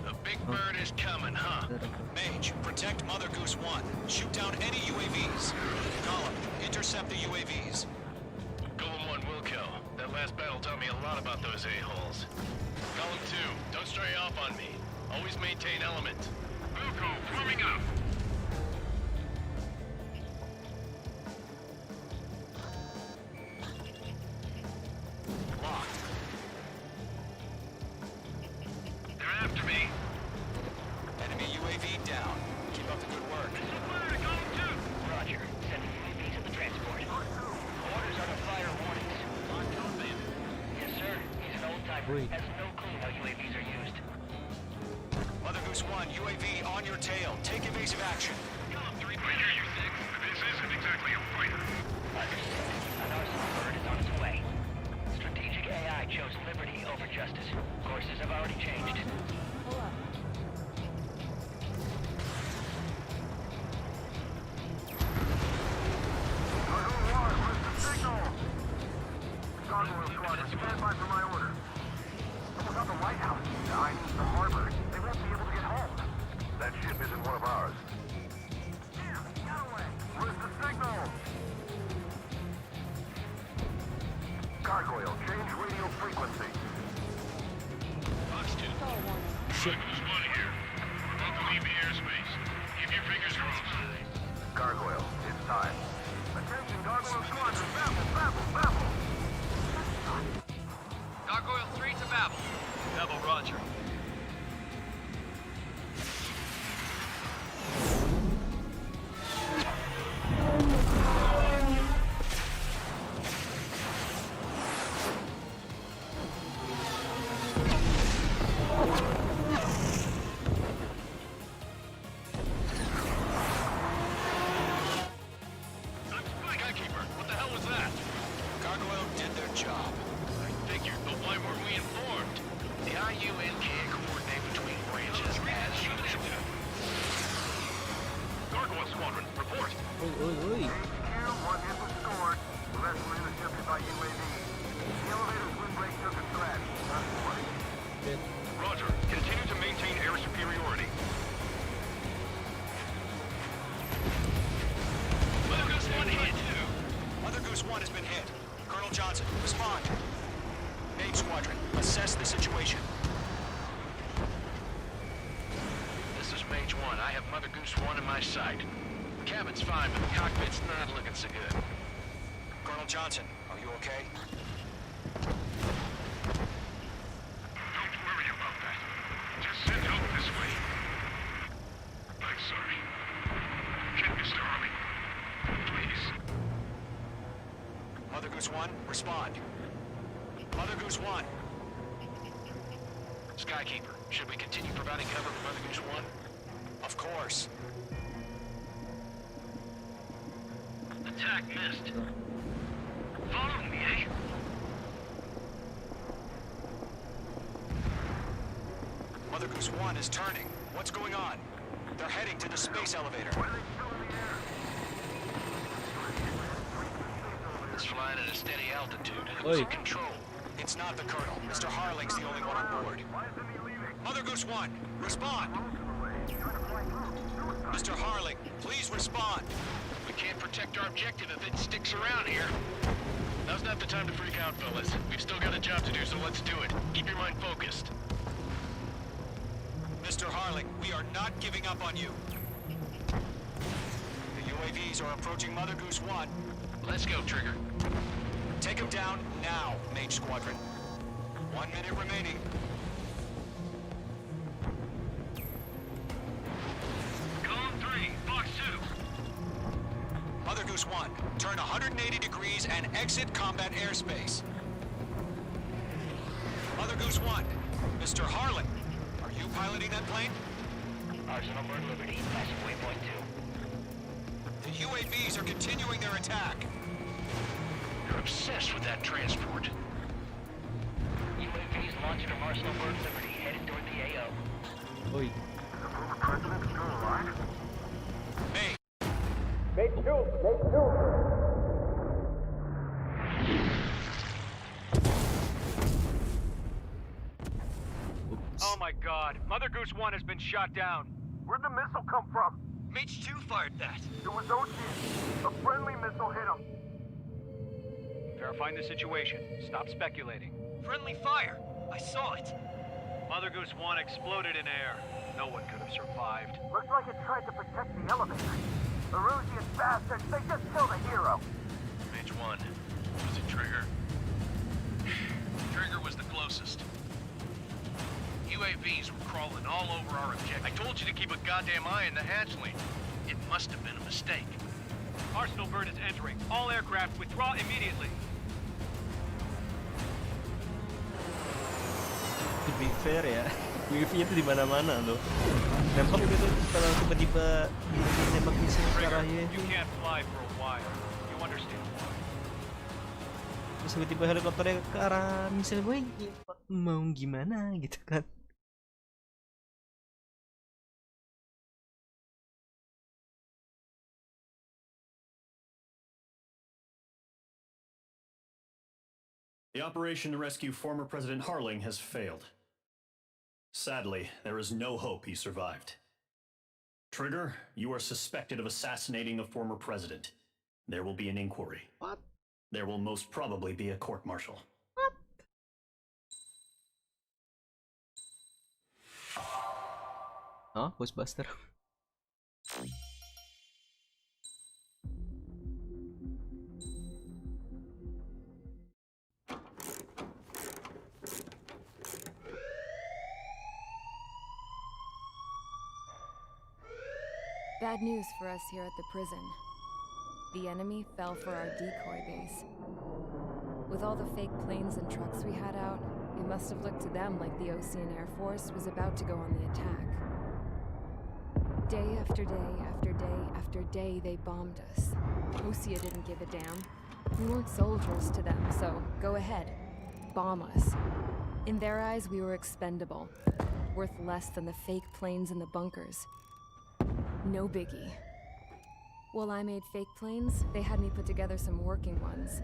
S10: A big bird is coming, huh?
S13: Mage, protect Mother Goose 1. Shoot down any UAVs. Golem, intercept the UAVs.
S10: Golem 1 will kill. That last battle taught me a lot about those a-holes. Golem 2, don't stray off on me. Always maintain element.
S9: Wilco, forming up.
S13: Locked.
S9: They're after me.
S13: Enemy UAV down. Keep up the good work.
S17: Roger. Sending UAVs to the transport. Orders are to fire warnings. Yes, sir. He's an old-timer. Has no clue how UAVs are used.
S13: Mother Goose 1, UAV on your tail. Take evasive action.
S9: I hear you, Six, but this isn't exactly a fighter.
S17: Understood. An arsenal bird is on its way. Strategic AI chose liberty over justice. Courses have already changed.
S11: Gargoyle Squadron, stand by for my orders. Someone's on the lighthouse. I need the harbor. They won't be able to get home. That ship isn't one of ours. Damn, get away. Where's the signal? Gargoyle, change radio frequency.
S10: Fox 2.
S15: shit.
S9: Squad here. We're about to leave the airspace. Keep your fingers crossed.
S11: Gargoyle, it's time. Attention, Gargoyle Squadron, Babel.
S10: Gargoyle 3 to Babel.
S6: Babel, roger.
S10: Skykeeper, what the hell was that?
S8: Gargoyle did their job.
S10: I figured, but why weren't we informed? The IUN can't coordinate between branches as usual.
S9: Gargoyle Squadron, report.
S15: Oi.
S11: One hit was scored. The rest were intercepted by UAV. The elevator's windbreak took a threat.
S9: Roger. Continue to maintain air superiority.
S10: Mother Goose 1 hit.
S13: Mother Goose 1 has been hit. Colonel Johnson, respond. Mage Squadron, assess the situation.
S10: This is Mage 1. I have Mother Goose 1 in my sight. Cabin's fine, but the cockpit's not looking so good.
S13: Colonel Johnson, are you okay?
S9: Don't worry about that. Just send help this way. I'm sorry. Get Mr. Harling. Please.
S13: Mother Goose 1, respond. Mother Goose 1.
S10: Skykeeper, should we continue providing cover for Mother Goose 1?
S13: Of course.
S10: Attack missed. Following me, eh?
S13: Mother Goose 1 is turning. What's going on? They're heading to the space elevator.
S10: It's flying at a steady altitude.
S15: Oi.
S10: Who's in control?
S13: It's not the Colonel. Mr. Harling's the only one on board. Mother Goose 1, respond. Mr. Harling, please respond.
S10: We can't protect our objective if it sticks around here. Now's not the time to freak out, fellas. We've still got a job to do, so let's do it. Keep your mind focused.
S13: Mr. Harling, we are not giving up on you. The UAVs are approaching Mother Goose 1.
S10: Let's go, Trigger.
S13: Take them down now, Mage Squadron. 1 minute remaining.
S9: Column 3, Box 2.
S13: Mother Goose 1, turn 180 degrees and exit combat airspace. Mother Goose 1, Mr. Harlan, are you piloting that plane?
S17: Arsenal Bird Liberty, passing waypoint 2.
S13: The UAVs are continuing their attack.
S10: You're obsessed with that transport.
S17: UAVs launched from Arsenal Bird Liberty, headed toward the AO.
S15: Oi.
S11: The former president still alive?
S13: Hey,
S6: Oh my god. Mother Goose 1 has been shot down.
S11: Where'd the missile come from?
S6: Mage 2 fired that.
S11: It was Ocean. A friendly missile hit him.
S6: Verifying the situation. Stop speculating.
S18: Friendly fire! I saw it!
S6: Mother Goose 1 exploded in air. No one could have survived.
S11: Looks like it tried to protect the elevator. The Rusian bastards, they just killed a hero.
S10: Mage 1. Was it Trigger? Trigger was the closest. UAVs were crawling all over our objective. I told you to keep a goddamn eye on the hatchling. It must have been a mistake.
S6: Arsenal Bird is entering. All aircraft withdraw immediately.
S15: To be fair ya, UAV-nya tuh di mana-mana loh. Nembak gitu kalau tiba-tiba nembak misil ke arah UAV.
S6: You can't fly for a while. You understand?
S15: Terus tiba-tiba helikopternya ke arah misil gue, mau gimana gitu kan?
S5: The operation to rescue former President Harling has failed. Sadly, there is no hope he survived. Trigger, you are suspected of assassinating the former president. There will be an inquiry.
S15: What?
S5: There will most probably be a court-martial.
S15: What? Oh, Ghostbuster.
S2: Bad news for us here at the prison. The enemy fell for our decoy base. With all the fake planes and trucks we had out, it must have looked to them like the Ocean Air Force was about to go on the attack. Day after day after day after day, they bombed us. Osea didn't give a damn. We weren't soldiers to them, so go ahead. Bomb us. In their eyes, we were expendable. Worth less than the fake planes in the bunkers. No biggie. While I made fake planes, they had me put together some working ones.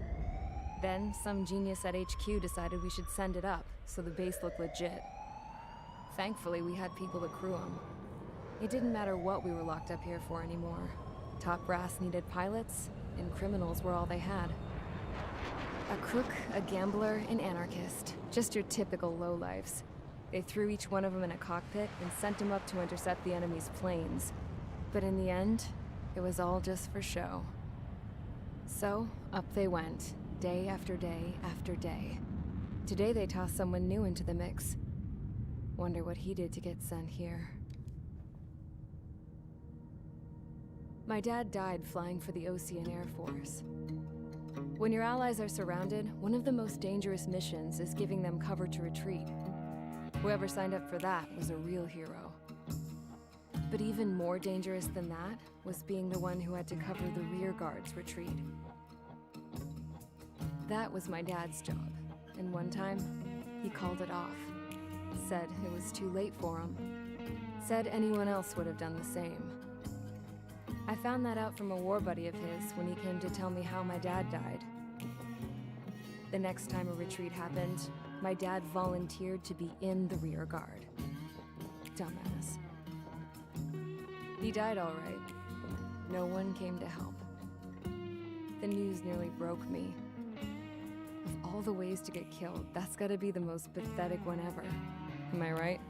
S2: Then, some genius at HQ decided we should send it up, so the base looked legit. Thankfully, we had people to crew them. It didn't matter what we were locked up here for anymore. Top brass needed pilots, and criminals were all they had. A crook, a gambler, an anarchist. Just your typical lowlifes. They threw each one of them in a cockpit and sent them up to intercept the enemy's planes. But in the end, it was all just for show. So, up they went, day after day after day. Today they tossed someone new into the mix. Wonder what he did to get sent here. My dad died flying for the Ocean Air Force. When your allies are surrounded, one of the most dangerous missions is giving them cover to retreat. Whoever signed up for that was a real hero. But even more dangerous than that was being the one who had to cover the rear guard's retreat. That was my dad's job, and one time, he called it off. Said it was too late for him. Said anyone else would have done the same. I found that out from a war buddy of his when he came to tell me how my dad died. The next time a retreat happened, my dad volunteered to be in the rear guard. Dumbass. He died all right. No one came to help. The news nearly broke me. Of all the ways to get killed, that's gotta be the most pathetic one ever. Am I right?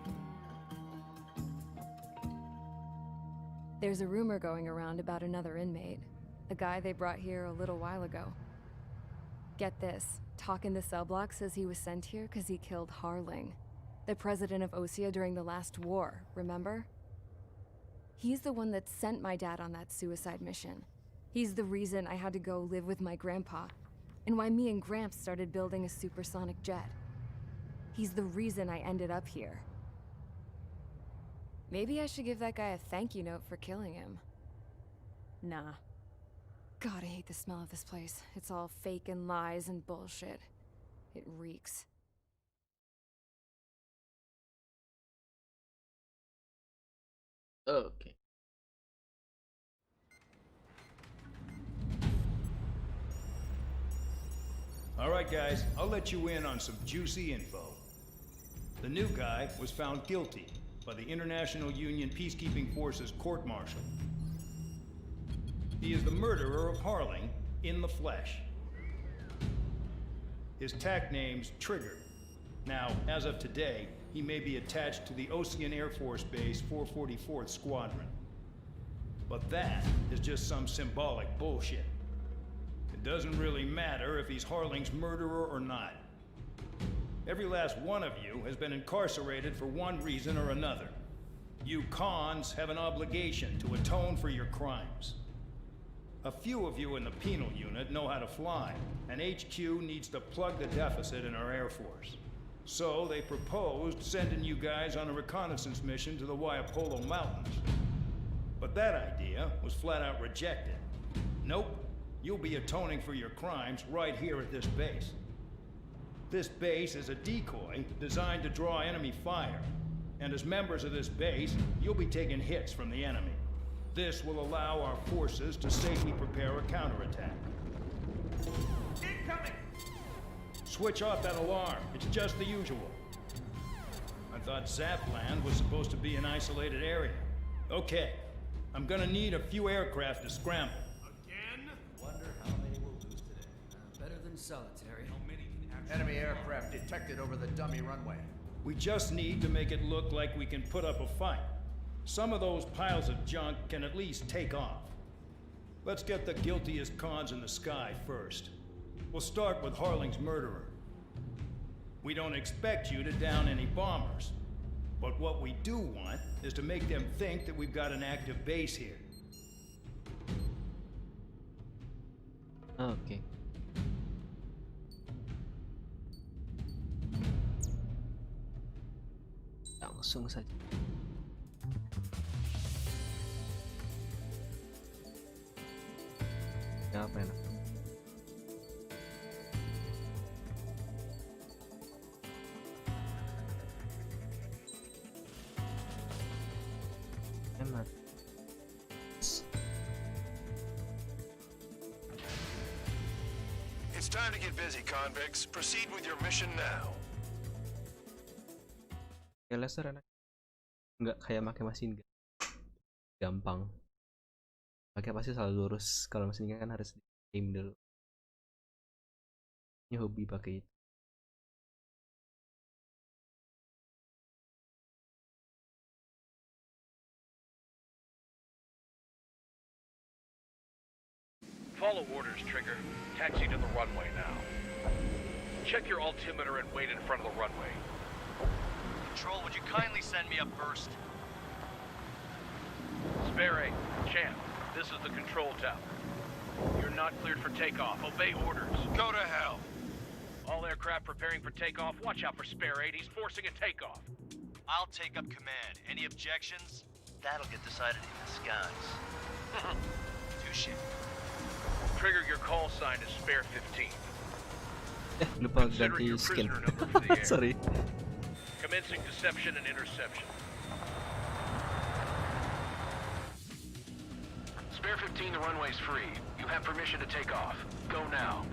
S2: There's a rumor going around about another inmate. A guy they brought here a little while ago. Get this, Talk in the cell block says he was sent here because he killed Harling, the president of Osea during the last war, remember? He's the one that sent my dad on that suicide mission. He's the reason I had to go live with my grandpa, and why me and Gramps started building a supersonic jet. He's the reason I ended up here. Maybe I should give that guy a thank you note for killing him. Nah. God, I hate the smell of this place. It's all fake and lies and bullshit. It reeks.
S1: Okay.
S19: All right, guys, I'll let you in on some juicy info. The new guy was found guilty by the International Union Peacekeeping Forces court-martial. He is the murderer of Harling in the flesh. His TAC name's Trigger. Now, as of today, he may be attached to the Ocean Air Force Base 444th Squadron. But that is just some symbolic bullshit. It doesn't really matter if he's Harling's murderer or not. Every last one of you has been incarcerated for one reason or another. You cons have an obligation to atone for your crimes. A few of you in the penal unit know how to fly, and HQ needs to plug the deficit in our Air Force. So they proposed sending you guys on a reconnaissance mission to the Waiapolo Mountains. But that idea was flat out rejected. Nope, you'll be atoning for your crimes right here at this base. This base is a decoy designed to draw enemy fire, and as members of this base, you'll be taking hits from the enemy. This will allow our forces to safely prepare a counterattack.
S9: Incoming!
S19: Switch off that alarm. It's just the usual. I thought Zapland was supposed to be an isolated area. Okay, I'm gonna need a few aircraft to scramble.
S9: Again?
S6: Wonder how many we'll lose today. Better than solitary.
S9: How many can actually...
S11: Enemy aircraft detected over the dummy runway.
S19: We just need to make it look like we can put up a fight. Some of those piles of junk can at least take off. Let's get the guiltiest cons in the sky first. We'll start with Harling's murderer. We don't expect you to down any bombers. But what we do want is to make them think that we've got an active base here.
S15: Oke. Langsung saja. Ya, apa enak? Hemat.
S13: It's time to get busy, convicts. Proceed with your mission now.
S15: Ya laser enak. Nggak kayak pakai mesin gun. Gampang. Pakai pasti selalu lurus. Kalau mesin gun kan harus aim dulu. Ini hobi pakai itu.
S6: Follow orders, Trigger. Taxi to the runway now. Check your altimeter and wait in front of the runway.
S18: Control, would you kindly send me up first?
S6: Spare 8, Champ, this is the control tower. You're not cleared for takeoff. Obey orders.
S13: Go to hell.
S6: All aircraft preparing for takeoff. Watch out for Spare 8. He's forcing a takeoff.
S18: I'll take up command. Any objections? That'll get decided in the skies. Touche.
S6: Trigger, your call sign is Spare 15.
S15: Lupa
S6: Considering
S15: ganti
S6: your
S15: skin.
S6: prisoner number for the air.
S15: Sorry.
S6: Commencing deception and interception.
S11: Spare 15, the runway's free. You have permission to take off. Go now.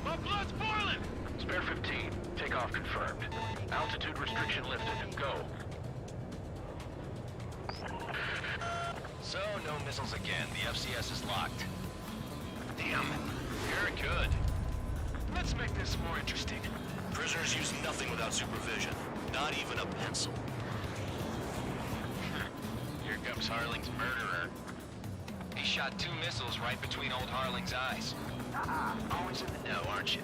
S6: My blood's boiling!
S11: Spare 15, takeoff confirmed. Altitude restriction lifted. Go.
S8: So, no missiles again. The FCS is locked.
S13: Damn.
S8: Very good.
S13: Let's make this more interesting. Prisoners use nothing without supervision. Not even a pencil.
S8: Here comes Harling's murderer. He shot 2 missiles right between old Harling's eyes. Always in the know, aren't you?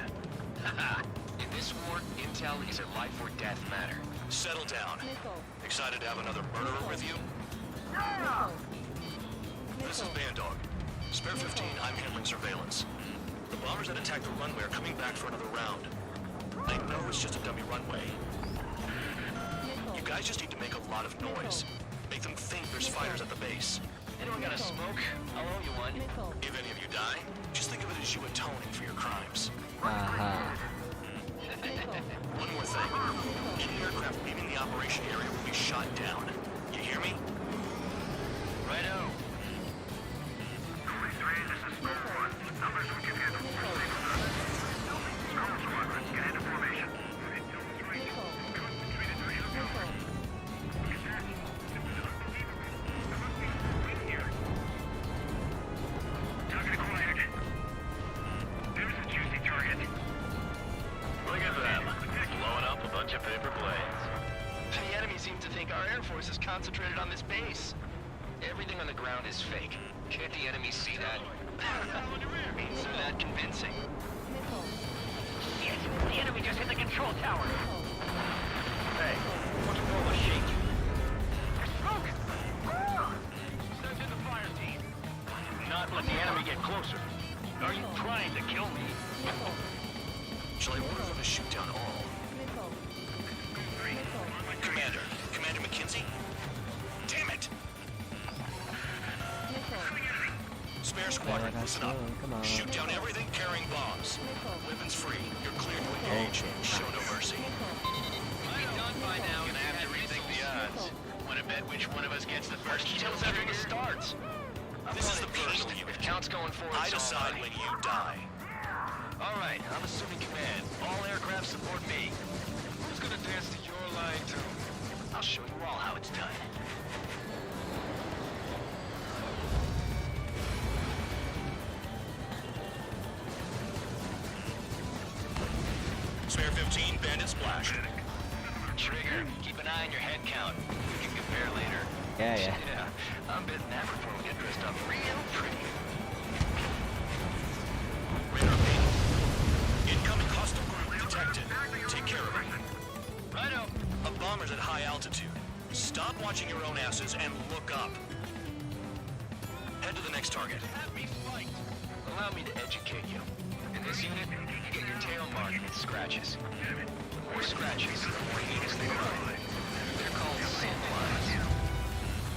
S8: In this war, intel is a life or death matter.
S13: Settle down. Excited to have another murderer with you? This is Bandog. Spare 15, I'm handling surveillance. The bombers that attacked the runway are coming back for another round. I know it's just a dummy runway. You guys just need to make a lot of noise. Make them think there's fighters at the base.
S8: Anyone got a smoke? I'll owe you one.
S13: If any of you die, just think of it as you atoning for your crimes.
S15: Aha.
S13: One more thing. Any aircraft leaving the operation area will be shot down. You hear me?
S8: Righto.
S9: This is Spare 1. Numbers we can handle. Storm Squadron, get into formation. Target acquired. There's a juicy target.
S8: Look at them. Blowing up a bunch of paper planes. The enemy seems to think our air force is concentrated on this base. Everything on the ground is fake. Can't the enemy see that? Means they're that convincing.
S17: Yes, the enemy just hit the control tower.
S6: Hey, what's with all the shaking?
S17: Smoke!
S6: Send in the fire team.
S17: Not let the enemy get closer. Are you trying to kill me?
S13: Shall I order them to shoot down all? Commander McKinsey? Damn it! Spare Squadron, listen up. Shoot down everything carrying bombs. Weapons free. You're cleared to engage. Show no mercy.
S8: Be done by now. Gonna have to rethink the odds. Wanna bet which one of us gets the first kill after it starts?
S13: This is the personal
S8: If
S13: unit.
S8: count's going for it,
S13: I
S8: it's all
S13: decide
S8: mine.
S13: when you die.
S8: All right, I'm assuming command. All aircraft support me. Who's gonna dance to your line, too? I'll show you all how it's done.
S13: Spare 15, bandit splash.
S8: Trigger, keep an eye on your head count. We can compare later.
S15: Yeah.
S8: Yeah, I'm betting that before we get dressed up real pretty.
S13: Radar ping. Incoming hostile group detected. Take care of it.
S8: Righto.
S13: A bomber's at high altitude. Stop watching your own asses and look up. Head to the next target.
S8: Allow me to educate you. In this unit, you get your tail marked with scratches. The more scratches, the more heinous they are. They're called sandlines.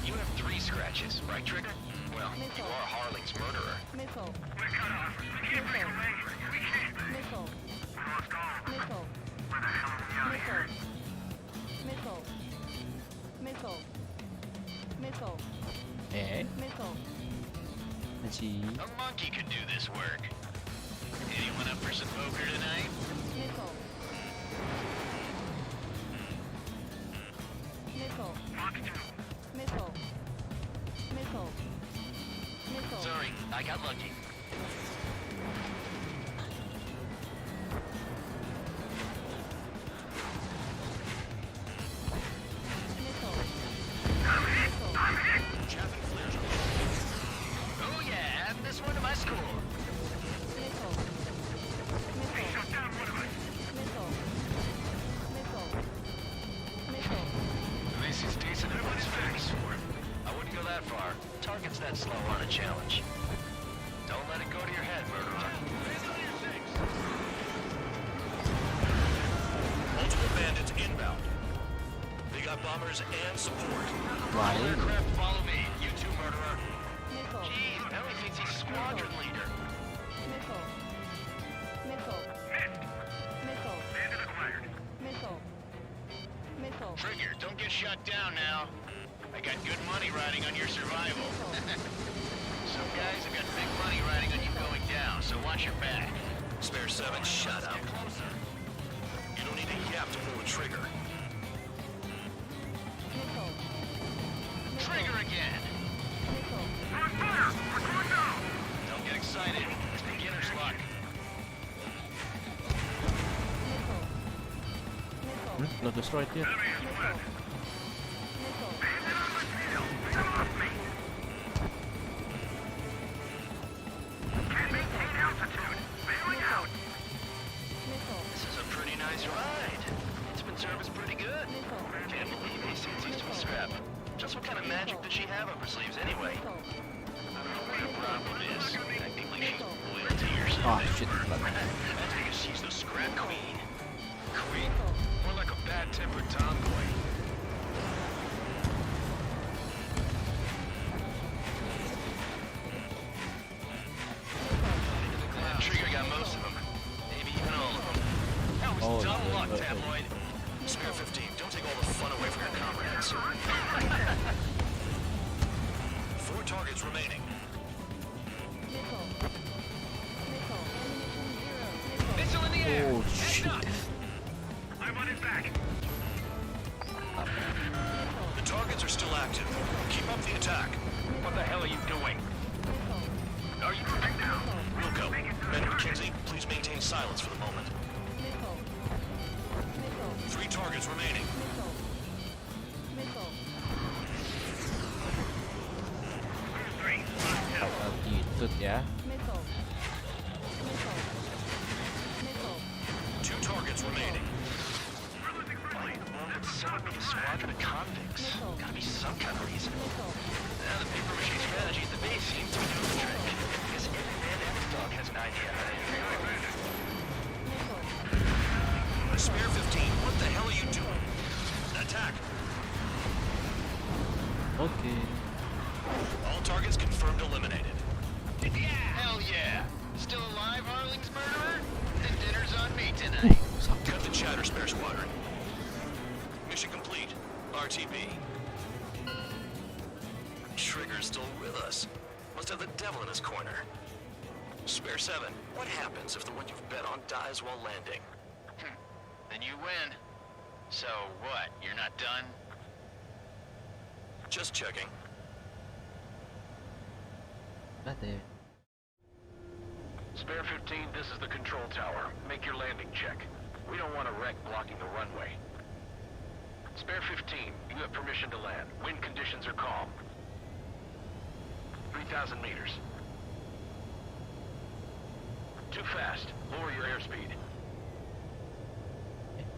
S8: You have 3 scratches, right, Trigger? Well, you are Harling's murderer.
S9: Missile. We're cut off. We can't make a way. We can't. Missile. We lost all of them. Missile. Where the hell are we out of here? Missile. Missile. Missile. Missile.
S15: Masih.
S10: A monkey could do this work. Anyone up for some poker tonight?
S9: Missile. Missile. Missile. Missile. Missile.
S10: Sorry, I got lucky. Oh yeah, add this one to my score.
S9: Missile. Missile. Shut down one of us. Missile. Missile. Missile.
S8: This is decent at what it's famous for. I wouldn't go that far. Targets that slow on a challenge. Don't let it go to your head, murderer.
S13: Multiple bandits inbound. They got bombers and support.
S8: All aircraft follow me. You too, murderer.
S9: Missile.
S8: Jeez, now he thinks he's squadron leader.
S9: Missile. Missile. Missile. Bandit acquired. Missile. Missile.
S10: Trigger, don't get shut down now. I got good money riding on your survival. Some guys have got big money riding on you going down, so watch your back.
S13: Spare 7, shut up. You don't need a yap to pull the trigger.
S9: Missile.
S10: Trigger again.
S9: Missile.
S10: We're on fire! We're going down! Don't get excited. It's beginner's luck.
S9: Missile. Missile.
S15: Not destroyed yet.
S9: Missile. Missile. Bandit on my tail. Get off me. Can't maintain altitude. Bailing out. Missile.
S8: This is a pretty nice ride. It's been serviced pretty good.
S9: Missile.
S8: Can't believe AC to a scrap. Just what kind of magic does she have up her sleeves anyway?
S9: Missile.
S10: I don't know what her problem is. Technically, she's loyalty or
S15: Oh
S10: something.
S15: shit.
S8: That's because she's the scrap queen. Queen? More like a bad-tempered tomboy. Trigger got most of them. Maybe even all of them. That was dumb luck, tabloid.
S13: Spare 15, don't take all the fun away from your comrades. 4 targets remaining.
S9: Missile. Missile. Ammunition 0.
S8: Missile in the air!
S15: Oh
S8: Heads
S15: shit.
S8: up!
S9: I'm on his back.
S13: The targets are still active. Keep up the attack.
S8: What the hell are you doing? Are you moving now?
S13: Wilco, Men McKenzie, please maintain silence for the moment.
S9: Missile. Missile.
S13: 3 targets remaining.
S9: Missile. Missile.
S15: Altitude ya.
S9: Missile. Missile. Missile.
S13: 2 targets remaining.
S8: Someone with a squadron of convicts. Gotta be some kind of reason. Now the paper mache strategy at the base seems to be doing the trick. I guess every man and his dog has an idea.
S13: Spare 15, what the hell are you doing? Attack!
S15: Okay.
S13: All targets confirmed eliminated.
S10: Yeah! Hell yeah! Still alive, Harling's murderer? Then dinner's on me tonight.
S13: Cut the chatter, Spare Squadron. Mission complete. RTB. Trigger's still with us. Must have the devil in his corner. Spare 7, what happens if the one you've bet on dies while landing?
S10: Then you win. So what, you're not done?
S13: Just checking.
S15: There.
S11: Spare 15, this is the control tower. Make your landing check. We don't want a wreck blocking the runway. Spare 15, you have permission to land. Wind conditions are calm. 3,000 meters. Too fast. Lower your airspeed.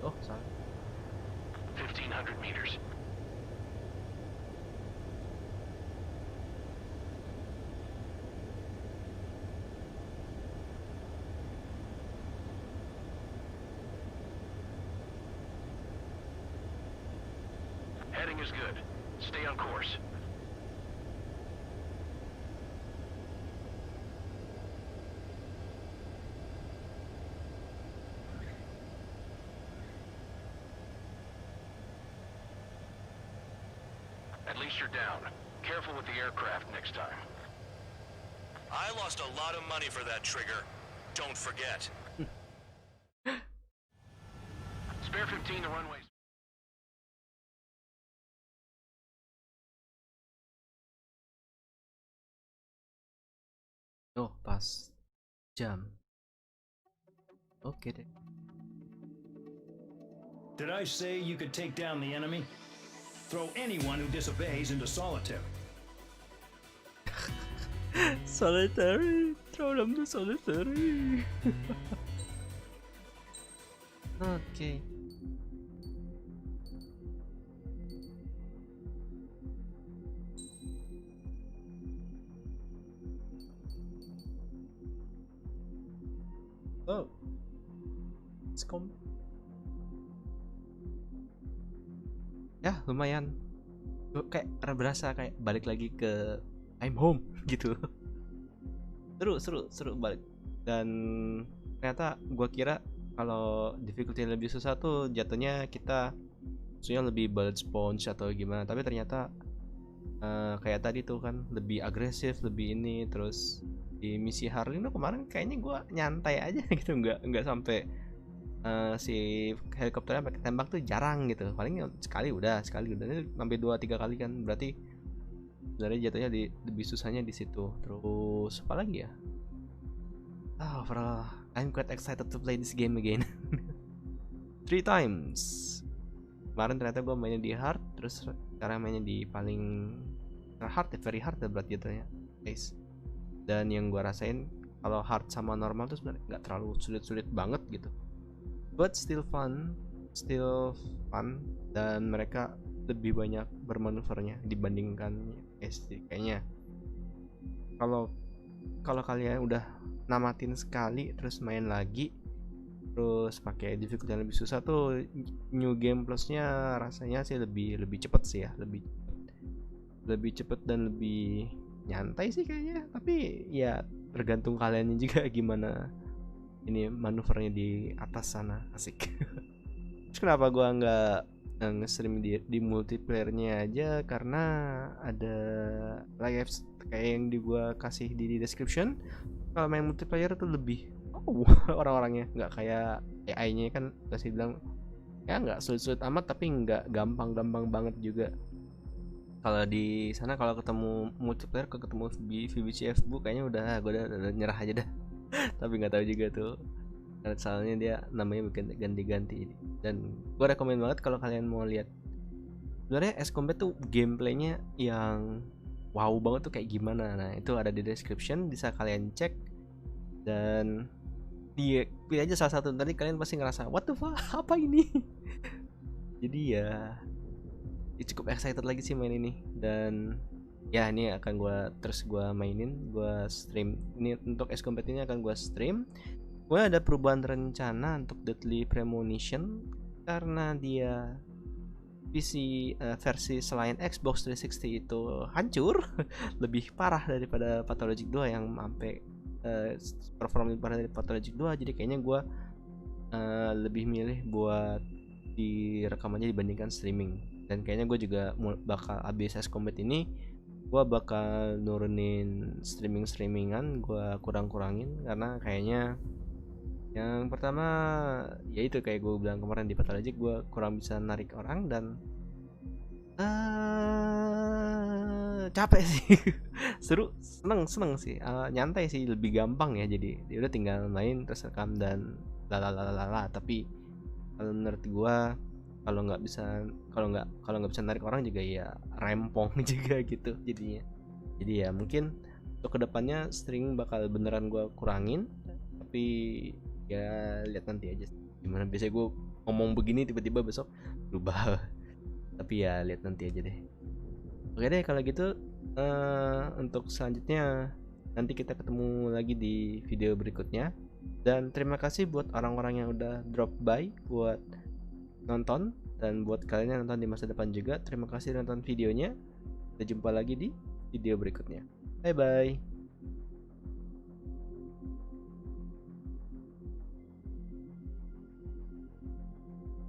S15: Oh, salah.
S11: 1,500 meters. Heading is good. Stay on course. At least you're down. Careful with the aircraft next time.
S10: I lost a lot of money for that trigger. Don't forget.
S11: Spare 15, the runways.
S15: Oh, pas jam. Oke deh.
S19: Did I say you could take down the enemy? Throw anyone who disobeys into solitary.
S15: Solitary, throw them to solitary. Oke. Oh, Skom. Ya lumayan. Gue kayak berasa kayak balik lagi ke I'm home gitu. Seru balik. Dan ternyata gue kira kalau difficulty lebih susah tuh jatuhnya kita maksudnya lebih bullet sponge atau gimana, tapi ternyata kayak tadi tuh kan lebih agresif, lebih ini. Terus di misi Harley tuh kemarin kayaknya gue nyantai aja gitu, nggak sampai si helikopternya pakai tembak tuh jarang gitu, paling sekali udah ini sampai 2-3 kali kan, berarti sebenarnya jatuhnya lebih susahnya di situ. Terus apa lagi ya? Overall I'm quite excited to play this game again. 3 times. Kemarin ternyata gue mainnya di hard, terus sekarang mainnya di paling hard, very hard ya berarti jatuhnya guys. Dan yang gue rasain kalau hard sama normal tuh sebenarnya nggak terlalu sulit banget gitu, but still fun, dan mereka lebih banyak bermanuvernya dibandingkan SD kayaknya. Kalau kalian udah namatin sekali terus main lagi terus pakai difficulty yang lebih susah tuh, new game plusnya rasanya sih lebih cepet sih ya, lebih cepet dan lebih nyantai sih kayaknya. Tapi ya tergantung kalian juga gimana ini manuvernya di atas sana, asik. Terus kenapa gua nggak nge-stream di multiplayernya aja, karena ada live kayak yang gua kasih di description. Kalau main multiplayer tuh lebih orang-orangnya nggak kayak AI-nya kan, kasih bilang ya nggak sulit-sulit amat tapi nggak gampang banget juga. Kalau di sana kalau ketemu multiplayer, ketemu VBCF bu, kayaknya gue udah nyerah aja dah. Tapi nggak tahu juga tuh, karena soalnya dia namanya bikin ganti-ganti. Dan gue rekomen banget kalau kalian mau lihat sebenarnya S Combat tuh gameplaynya yang wow banget tuh kayak gimana. Nah itu ada di description, bisa kalian cek dan pilih aja salah satu. Tadi kalian pasti ngerasa what the fuck, apa ini? Jadi ya cukup excited lagi sih main ini. Dan ya ini akan terus gue mainin, gue stream ini untuk S Combat ini akan gue stream. Gue ada perubahan rencana untuk Deadly Premonition karena dia PC versi selain Xbox 360 itu hancur lebih parah daripada Pathologic 2 yang sampai performa lebih parah dari Pathologic 2. Jadi kayaknya gue lebih milih buat direkam aja dibandingkan streaming. Dan kayaknya gue juga bakal abis S Combat ini gue bakal nurunin streamingan, gue kurangin karena kayaknya yang pertama ya itu kayak gue bilang kemarin di Pathologic, gue kurang bisa narik orang dan capek sih. seneng sih, nyantai sih, lebih gampang ya. Jadi dia udah tinggal main terus rekam dan lalalala. Tapi kalau menurut gue kalau nggak bisa narik orang juga ya rempong juga gitu jadinya. Jadi ya mungkin untuk kedepannya string bakal beneran gue kurangin, tapi ya lihat nanti aja gimana. Biasanya gue ngomong begini tiba-tiba besok berubah tapi ya lihat nanti aja deh. Oke deh kalau gitu, untuk selanjutnya nanti kita ketemu lagi di video berikutnya. Dan terima kasih buat orang-orang yang udah drop by buat nonton, dan buat kalian yang nonton di masa depan juga terima kasih nonton videonya. Kita jumpa lagi di video berikutnya. Bye bye.